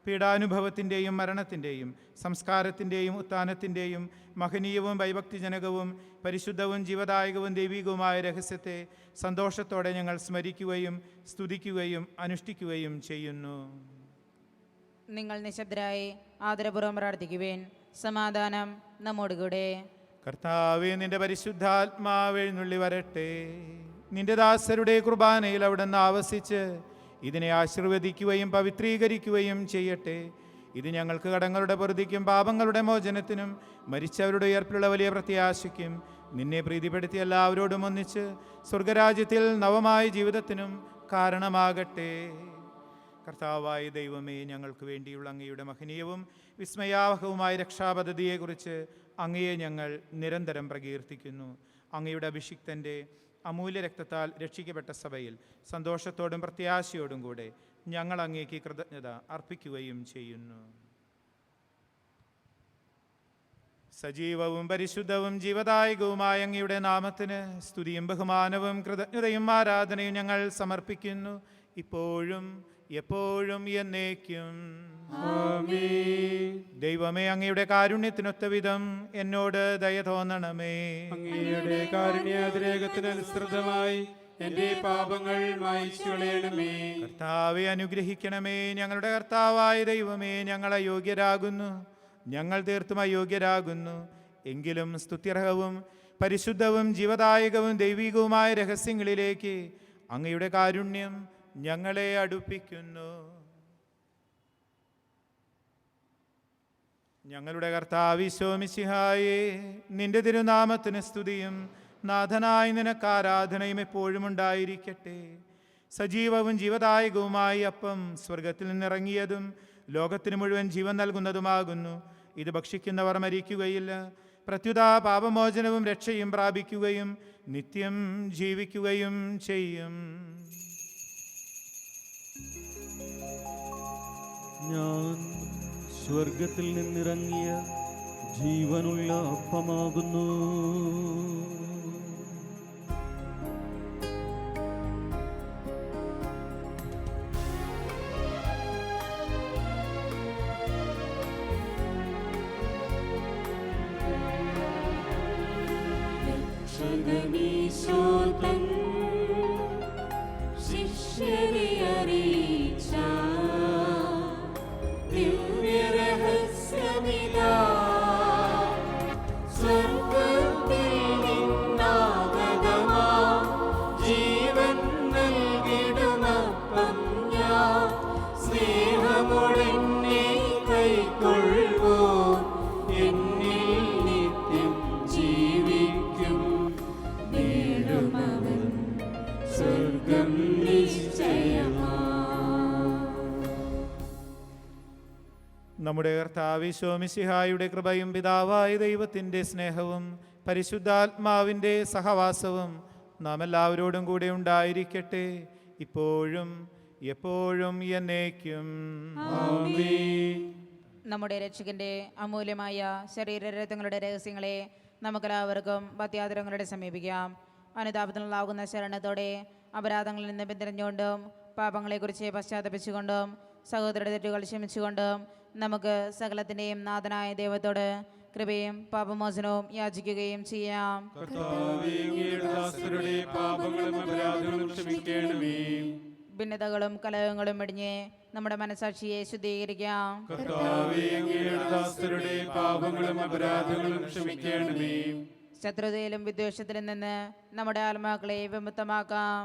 പീഡാനുഭവത്തിൻ്റെയും മരണത്തിൻ്റെയും സംസ്കാരത്തിൻ്റെയും ഉത്ഥാനത്തിൻ്റെയും മഹനീയവും ഭയഭക്തിജനകവും പരിശുദ്ധവും ജീവദായകവും ദൈവികവുമായ രഹസ്യത്തെ സന്തോഷത്തോടെ ഞങ്ങൾ സ്മരിക്കുകയും സ്തുതിക്കുകയും അനുഷ്ഠിക്കുകയും ചെയ്യുന്നു. നിങ്ങൾ നിശബ്ദരായി ആദരപൂർവ്വം പ്രാർത്ഥിക്കുവേൻ. സമാധാനം നമ്മോടുകൂടെ. കർത്താവേ, നിന്റെ പരിശുദ്ധാത്മാവ് എഴുന്നള്ളി വരട്ടെ. നിന്റെ ദാസരുടെ കുർബാനയിൽ അവിടുന്ന് ആവസിച്ച് ഇതിനെ ആശീർവദിക്കുകയും പവിത്രീകരിക്കുകയും ചെയ്യട്ടെ. ഇത് ഞങ്ങൾക്ക് കടങ്ങളുടെ പൊറുതിക്കും പാപങ്ങളുടെ മോചനത്തിനും മരിച്ചവരുടെ ഉയർപ്പിലുള്ള വലിയ പ്രത്യാശയ്ക്കും നിന്നെ പ്രീതിപ്പെടുത്തി എല്ലാവരോടും ഒന്നിച്ച് സ്വർഗരാജ്യത്തിൽ നവമായ ജീവിതത്തിനും കാരണമാകട്ടെ. കർത്താവായ ദൈവമേ, ഞങ്ങൾക്ക് വേണ്ടിയുള്ള അങ്ങയുടെ മഹനീയവും വിസ്മയാവഹവുമായ രക്ഷാപദ്ധതിയെക്കുറിച്ച് അങ്ങയെ ഞങ്ങൾ നിരന്തരം പ്രകീർത്തിക്കുന്നു. അങ്ങയുടെ അഭിഷിക്തൻ്റെ അമൂല്യ രക്തത്താൽ രക്ഷിക്കപ്പെട്ട സഭയിൽ സന്തോഷത്തോടും പ്രത്യാശയോടും കൂടെ ഞങ്ങൾ അങ്ങേക്ക് കൃതജ്ഞത അർപ്പിക്കുകയും ചെയ്യുന്നു. സജീവവും പരിശുദ്ധവും ജീവദായകവുമായ അങ്ങയുടെ നാമത്തിന് സ്തുതിയും ബഹുമാനവും കൃതജ്ഞതയും ആരാധനയും ഞങ്ങൾ സമർപ്പിക്കുന്നു, ഇപ്പോഴും എപ്പോഴും എന്നേക്കും. ദൈവമേ, അങ്ങയുടെ കാരുണ്യത്തിനൊത്ത വിധം എന്നോട് ദയ തോന്നണമേ. അങ്ങയുടെ കാരുണ്യാതിരേകത്തിനനുസൃതമായി എന്റെ പാപങ്ങൾ മായ്ച്ചു കളയണമേ. കർത്താവെ അനുഗ്രഹിക്കണമേ. ഞങ്ങളുടെ കർത്താവായ ദൈവമേ, ഞങ്ങൾ അയോഗ്യരാകുന്നു, ഞങ്ങൾ തീർത്തും അയോഗ്യരാകുന്നു. എങ്കിലും സ്തുത്യർഹവും പരിശുദ്ധവും ജീവദായകവും ദൈവികവുമായ രഹസ്യങ്ങളിലേക്ക് അങ്ങയുടെ കാരുണ്യം ഞങ്ങളെ അടുപ്പിക്കുന്നു. ഞങ്ങളുടെ കർത്താവ് ഈശോ മിശിഹായേ, നിന്റെ തിരുനാമത്തിന് സ്തുതിയും നാഥനായ നിനക്ക് ആരാധനയും എപ്പോഴും ഉണ്ടായിരിക്കട്ടെ. സജീവവും ജീവദായകവുമായി അപ്പം സ്വർഗത്തിൽ നിന്നിറങ്ങിയതും ലോകത്തിന് മുഴുവൻ ജീവൻ നൽകുന്നതുമാകുന്നു. ഇത് ഭക്ഷിക്കുന്നവർ മരിക്കുകയില്ല, പ്രത്യുത പാപമോചനവും രക്ഷയും പ്രാപിക്കുകയും നിത്യം ജീവിക്കുകയും ചെയ്യും. ഞാൻ സ്വർഗത്തിൽ നിന്നിറങ്ങിയ ജീവനുള്ള അപ്പമാകുന്നു. ശിഷ്യരെ അറിയിച്ച ദിവ്യരഹസ്യമിതാ, സ്വർഗ്ഗത്തിൽ നിന്നാഗതമാ ജീവൻ നൽകിടുമപ്പം ഞാൻ, സ്നേഹമോടെന്നെ കൈക്കൊള്ളുവോ എന്നിൽ നിത്യം ജീവിക്കും. നേടുമവൻ സ്വർഗം നിശ്ചയമാ. നമ്മുടെ കർത്താവ് ഈശോ മിശിഹായുടെ കൃപയും പിതാവായ ദൈവത്തിൻ്റെ സ്നേഹവും പരിശുദ്ധാത്മാവിൻ്റെ സഹവാസവും നാം എല്ലാവരോടും കൂടെ ഉണ്ടായിരിക്കട്ടെ, ഇപ്പോഴും എപ്പോഴും എന്നേക്കും. നമ്മുടെ രക്ഷകന്റെ അമൂല്യമായ ശരീരരത്നങ്ങളുടെ രഹസ്യങ്ങളെ നമുക്കെല്ലാവർക്കും ഭക്ത്യാദരങ്ങളുടെ സമീപിക്കാം. അനുതാപത്തിനുള്ളാകുന്ന ശരണത്തോടെ അപരാധങ്ങളിൽ നിന്ന് പിന്തിരിഞ്ഞുകൊണ്ടും പാപങ്ങളെക്കുറിച്ച് പശ്ചാത്തപിച്ചുകൊണ്ടും സഹോദരരുടെ തെറ്റുകൾ ക്ഷമിച്ചുകൊണ്ടും നമുക്ക് സകലത്തിൻ്റെയും നാഥനായ ദൈവത്തോട് കൃപയും പാപമോചനവും യാചിക്കുകയും ചെയ്യാം. ഭിന്നതകളും കലഹങ്ങളും ഇടിഞ്ഞ് നമ്മുടെ മനസാക്ഷിയെ ശുദ്ധീകരിക്കാം. ശത്രുതയിലും വിദ്വേഷത്തിലും നിന്ന് നമ്മുടെ ആത്മാക്കളെ വിമുക്തമാക്കാം.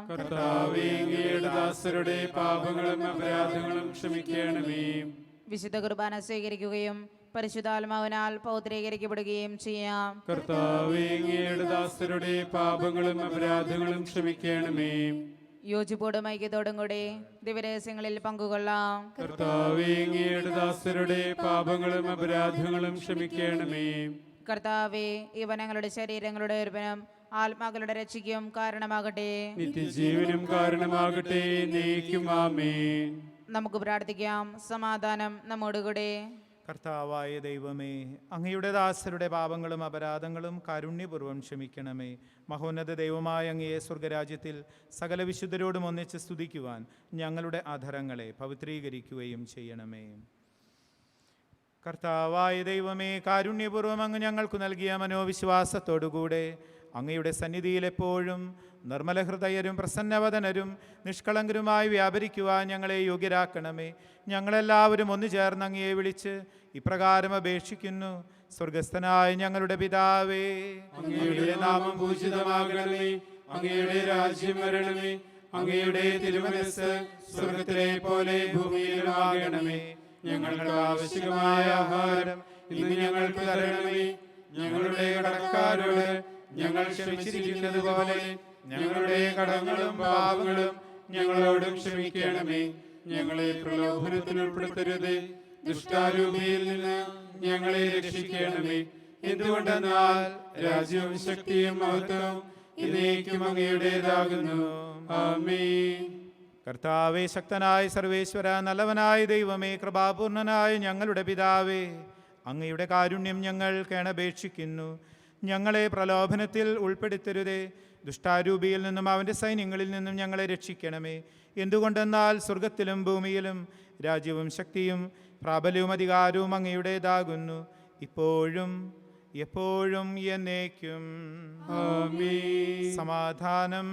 വിശുദ്ധ കുർബാന സ്വീകരിക്കുകയും പരിശുദ്ധാത്മാവിനാൽ പൗത്രീകരിക്കപ്പെടുകയും ചെയ്യാം. യോജിപ്പോടും ഐക്യത്തോടും കൂടി ദിവരഹസ്യങ്ങളിൽ പങ്കുകൊള്ളാം. കർത്താവേ, ഇവ ഞങ്ങളുടെ ശരീരങ്ങളുടെ ഉയർപ്പിനും ആത്മാക്കളുടെ രക്ഷയ്ക്കും കാരണമാകട്ടെ, നിത്യജീവനും കാരണമാകട്ടെ. ആമേൻ. നമുക്ക് പ്രാർത്ഥിക്കാം. സമാധാനം നമ്മോടുകൂടെ. കർത്താവായ ദൈവമേ, അങ്ങയുടെ ദാസരുടെ പാപങ്ങളും അപരാധങ്ങളും കാരുണ്യപൂർവ്വം ക്ഷമിക്കണമേ. മഹോന്നത ദൈവമായ അങ്ങയെ സ്വർഗരാജ്യത്തിൽ സകല വിശുദ്ധരോടും ഒന്നിച്ച് സ്തുതിക്കുവാൻ ഞങ്ങളുടെ അധരങ്ങളെ പവിത്രീകരിക്കുകയും ചെയ്യണമേ. കർത്താവായ ദൈവമേ, കാരുണ്യപൂർവ്വം അങ്ങ് ഞങ്ങൾക്ക് നൽകിയ മനോവിശ്വാസത്തോടുകൂടെ അങ്ങയുടെ സന്നിധിയിൽ എപ്പോഴും നിർമ്മലഹൃദയരും പ്രസന്നവദനരും നിഷ്കളങ്കരുമായി വ്യാപരിക്കുവാൻ ഞങ്ങളെ യോഗ്യരാക്കണമേ. ഞങ്ങളെല്ലാവരും ഒന്നു ചേർന്ന് അങ്ങയെ വിളിച്ച് ഇപ്രകാരം അപേക്ഷിക്കുന്നു. സ്വർഗസ്ഥനായ ഞങ്ങളുടെ പിതാവേ, അങ്ങയുടെ നാമം പൂജിതമാകണമേ. അങ്ങയുടെ രാജ്യം വരണമേ. അങ്ങയുടെ തിരുമനസ്സ് സ്വർഗത്തിലെ പോലെ ഭൂമിയിലുമാകണമേ. ഞങ്ങൾക്ക് ആവശ്യമായ ആഹാരം ഇന്ന് ഞങ്ങൾക്ക് തരണമേ. ഞങ്ങളുടെ കടക്കാരോട് ഞങ്ങൾ ക്ഷമിച്ചിരിക്കുന്നത് പോലെ ഞങ്ങളുടെ കടങ്ങളും പാപങ്ങളും ഞങ്ങളോടും ക്ഷമിക്കണമേ. ഞങ്ങളെ പ്രലോഭനത്തിൽ ഉൾപ്പെടുത്തരുത്, ദുഷ്ടാരൂപിയിൽ നിന്ന് ഞങ്ങളെ രക്ഷിക്കണമേ. എന്തുകൊണ്ടെന്നാൽ രാജ്യവും ശക്തിയും മഹത്വവും എന്നേക്കും അങ്ങയുടേതാകുന്നു. ആമേൻ. കർത്താവേ, ശക്തനായ സർവേശ്വര, നല്ലവനായ ദൈവമേ, കൃപാപൂർണനായ ഞങ്ങളുടെ പിതാവേ, അങ്ങയുടെ കാരുണ്യം ഞങ്ങൾ കേണപേക്ഷിക്കുന്നു. ഞങ്ങളെ പ്രലോഭനത്തിൽ ഉൾപ്പെടുത്തരുതേ, ദുഷ്ടാരൂപിയിൽ നിന്നും അവൻ്റെ സൈന്യങ്ങളിൽ നിന്നും ഞങ്ങളെ രക്ഷിക്കണമേ. എന്തുകൊണ്ടെന്നാൽ സ്വർഗത്തിലും ഭൂമിയിലും രാജ്യവും ശക്തിയും പ്രാബല്യവും അധികാരവും അങ്ങയുടേതാകുന്നു, ഇപ്പോഴും എപ്പോഴും എന്നേക്കും. ആമേൻ. സമാധാനം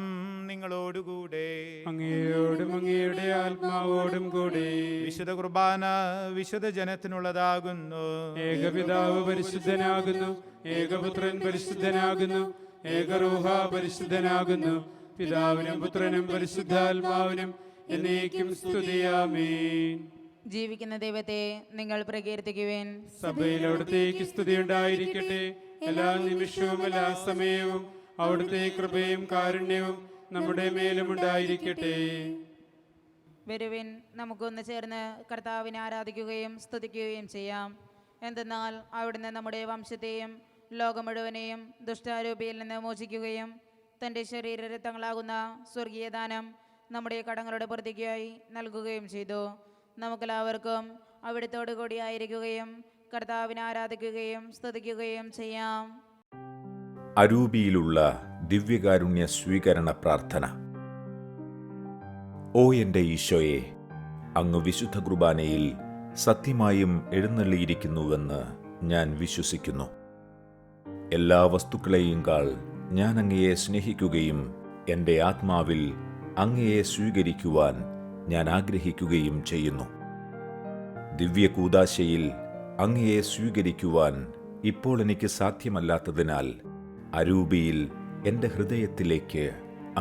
നിങ്ങളോടുകൂടെ. അങ്ങയോടും അങ്ങയുടെ ആത്മാവോടും കൂടെ. വിശുദ്ധ കുർബാന വിശുദ്ധ ജനത്തിനുള്ളതാകുന്നു. ഏകപിതാവ് പരിശുദ്ധനാകുന്നു, ഏകപുത്രൻ പരിശുദ്ധനാകുന്നു, ഏകറൂഹ പരിശുദ്ധനാകുന്നു. പിതാവിനും പുത്രനും പരിശുദ്ധാത്മാവിനും എന്നേക്കും സ്തുതി. ആമേൻ. ജീവിക്കുന്ന ദൈവത്തെ നിങ്ങൾ പ്രകീർത്തിക്കുവിൻ. സഭയിൽ അവിടുത്തേക്ക് സ്തുതി ഉണ്ടായിരിക്കട്ടെ. എല്ലാ നിമിഷവും എല്ലാ സമയവും അവിടുത്തെ കൃപയും കാരുണ്യവും നമ്മുടെ മേലും ഉണ്ടായിരിക്കട്ടെ. വരുവിൻ, നമുക്കൊന്ന് ചേർന്ന് കർത്താവിനെ ആരാധിക്കുകയും സ്തുതിക്കുകയും ചെയ്യാം. എന്തെന്നാൽ അവിടുന്ന് നമ്മുടെ വംശത്തെയും ലോകം മുഴുവനെയും ദുഷ്ടാരൂപിയിൽ നിന്ന് മോചിക്കുകയും തൻ്റെ ശരീരരക്തങ്ങളാകുന്ന സ്വർഗീയ ദാനം നമ്മുടെ കടങ്ങളുടെ പ്രതിക്കായി നൽകുകയും ചെയ്തു. നമുക്കെല്ലാവർക്കും അവിടുത്തോടു കൂടി ആയിരിക്കുകയും കർത്താവിനെ ആരാധിക്കുകയും സ്തുതിക്കുകയും ചെയ്യാം. അരൂപിയിലുള്ള ദിവ്യകാരുണ്യ സ്വീകരണ പ്രാർത്ഥന. ഓ എൻ്റെ ഈശോയെ, അങ്ങ് വിശുദ്ധ കുർബാനയിൽ സത്യമായും എഴുന്നള്ളിയിരിക്കുന്നുവെന്ന് ഞാൻ വിശ്വസിക്കുന്നു. എല്ലാ വസ്തുക്കളെയും കാൾ ഞാൻ അങ്ങയെ സ്നേഹിക്കുകയും എൻ്റെ ആത്മാവിൽ അങ്ങയെ സ്വീകരിക്കുവാൻ ഞാൻ ആഗ്രഹിക്കുകയും ചെയ്യുന്നു. ദിവ്യകൂദാശയിൽ അങ്ങയെ സ്വീകരിക്കുവാൻ ഇപ്പോൾ എനിക്ക് സാധ്യമല്ലാത്തതിനാൽ അരൂപിയിൽ എൻ്റെ ഹൃദയത്തിലേക്ക്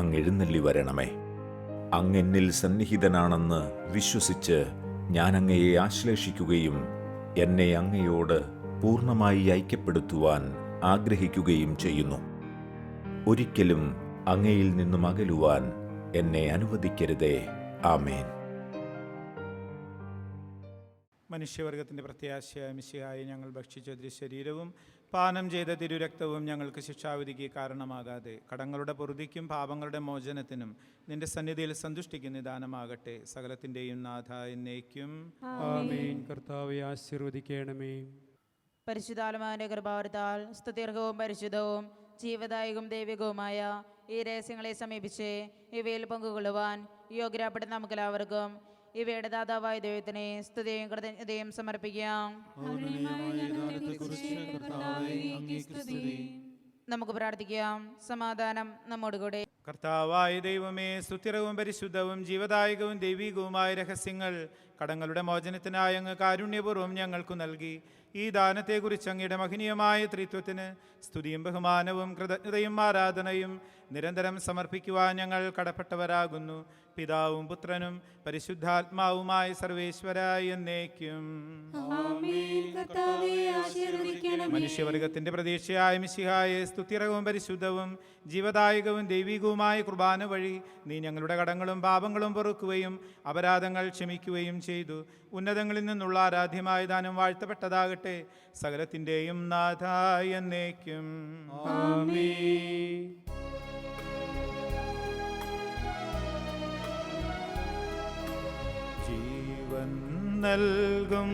അങ്ങ് എഴുന്നള്ളി വരണമേ. അങ്ങെന്നിൽ സന്നിഹിതനാണെന്ന് വിശ്വസിച്ച് ഞാൻ അങ്ങയെ ആശ്ലേഷിക്കുകയും എന്നെ അങ്ങയോട് പൂർണ്ണമായി ഐക്യപ്പെടുത്തുവാൻ ആഗ്രഹിക്കുകയും ചെയ്യുന്നു. ഒരിക്കലും അങ്ങയിൽ നിന്നും അകലുവാൻ എന്നെ അനുവദിക്കരുതേ. ആമേൻ. മനുഷ്യവർഗത്തിൻ്റെ പ്രത്യാശയായ മിശിഹായെ ഞങ്ങൾ ഭക്ഷിച്ച തിരുശരീരവും പാനം ചെയ്ത തിരുരക്തവും ഞങ്ങൾക്ക് ശിക്ഷാവിധിക്ക് കാരണമാകാതെ കടങ്ങളുടെ പൊറുതിക്കും പാപങ്ങളുടെ മോചനത്തിനും നിന്റെ സന്നിധിയിൽ സന്തുഷ്ടിക്ക് നിദാനമാകട്ടെ. സകലത്തിൻ്റെയും നാഥ എന്നേക്കും. ആമേൻ. കർത്താവെ ആശീർവദിക്കണമേ. പരിശുദ്ധാത്മാവിന്റെ കൃപാവർത്താൽ സ്തുത്യർഹവും പരിശുദ്ധവും ജീവദായകവും ദൈവികവുമായ ഈ രഹസ്യങ്ങളെ സമീപിച്ച് ഇവയിൽ പങ്കുകൊള്ളുവാൻ യോഗ്യരാപ്പെട്ട നമുക്കെല്ലാവർക്കും ഇവയുടെ ദാതാവായ ദൈവത്തിനെ സ്തുതിയും കൃതജ്ഞതയും സമർപ്പിക്കാം. നമുക്ക് പ്രാർത്ഥിക്കാം. സമാധാനം നമ്മോടുകൂടെ. കർത്താവായ ദൈവമേ, സ്തുത്യർഹവും പരിശുദ്ധവും ജീവദായകവും ദൈവികവുമായ രഹസ്യങ്ങൾ കടങ്ങളുടെ മോചനത്തിനായി അങ്ങ് കാരുണ്യപൂർവ്വം ഞങ്ങൾക്കു നൽകി. ഈ ദാനത്തെക്കുറിച്ച് അങ്ങയുടെ മഹനീയമായ ത്രിത്വത്തിന് സ്തുതിയും ബഹുമാനവും കൃതജ്ഞതയും ആരാധനയും നിരന്തരം സമർപ്പിക്കുവാൻ ഞങ്ങൾ കടപ്പെട്ടവരാകുന്നു. പിതാവും പുത്രനും പരിശുദ്ധാത്മാവുമായ സർവേശ്വരായ എന്നേക്കും. മനുഷ്യവർഗത്തിന്റെ പ്രതീക്ഷയായ മിശിഹായെ സ്തുത്യർഹവും പരിശുദ്ധവും ജീവദായകവും ദൈവികവുമായ കുർബാന വഴി നീ ഞങ്ങളുടെ കടങ്ങളും പാപങ്ങളും പൊറുക്കുകയും അപരാധങ്ങൾ ക്ഷമിക്കുകയും ചെയ്തു. ഉന്നതങ്ങളിൽ നിന്നുള്ള ആരാധ്യമായ ദാനം വാഴ്ത്തപ്പെട്ടതാകട്ടെ. സകലത്തിൻ്റെയും നാഥ എന്നേക്കും. ജീവൻ നൽകും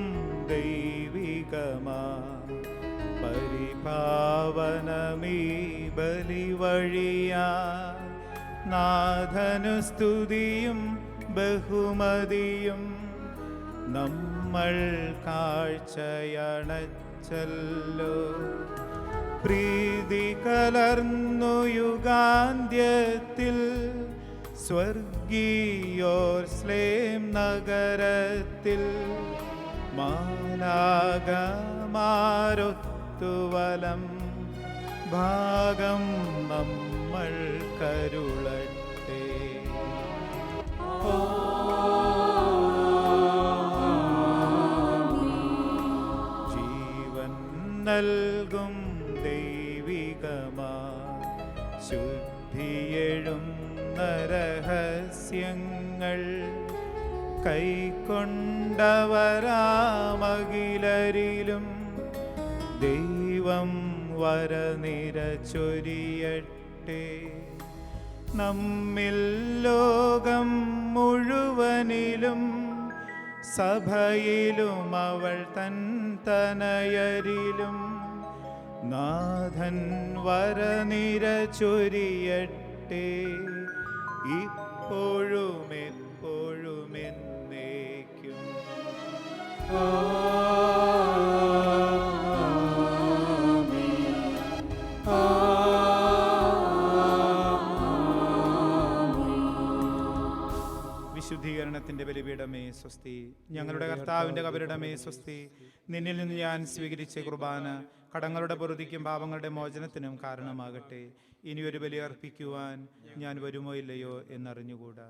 ദൈവികമാ പരിപാവനമീ ബലി വഴിയാ നാഥനു സ്തുതിയും ബഹുമതിയും നമ്മൾ കാഴ്ചയണച്ചല്ലോ. പ്രീതി കലർന്നു യുഗാന്ത്യത്തിൽ സ്വർഗീയോർസ്ലേം നഗരത്തിൽ മാലാകമാരൊത്തുവലം ഭാഗം നമ്മൾ കരുളട്ടെ. ജീവൻ നൽകും ദൈവികമാ ശുദ്ധിയെഴും രഹസ്യങ്ങൾ കൈക്കൊണ്ടവരാമകിലരിലും ദൈവം വരനിര ചൊരിയട്ടെ. നമ്മിൽ ലോകം മുഴുവനിലും സഭയിലും അവൾ തൻ തനയരിലും നാഥൻ വരനിര ചൊരിയട്ടെ. ഇപ്പോഴും എപ്പോഴും എന്നേക്കും. വിശുദ്ധീകരണത്തിന്റെ ബലിപീഠമേ സ്വസ്തി. ഞങ്ങളുടെ കർത്താവിന്റെ കബരിടമേ സ്വസ്തി. നിന്നിൽ നിന്ന് ഞാൻ സ്വീകരിച്ച കുർബാന കടങ്ങളുടെ പൊറുതിക്കും പാപങ്ങളുടെ മോചനത്തിനും കാരണമാകട്ടെ. ഇനിയൊരു ബലി അർപ്പിക്കുവാൻ ഞാൻ വരുമോ ഇല്ലയോ എന്നറിഞ്ഞുകൂടാ.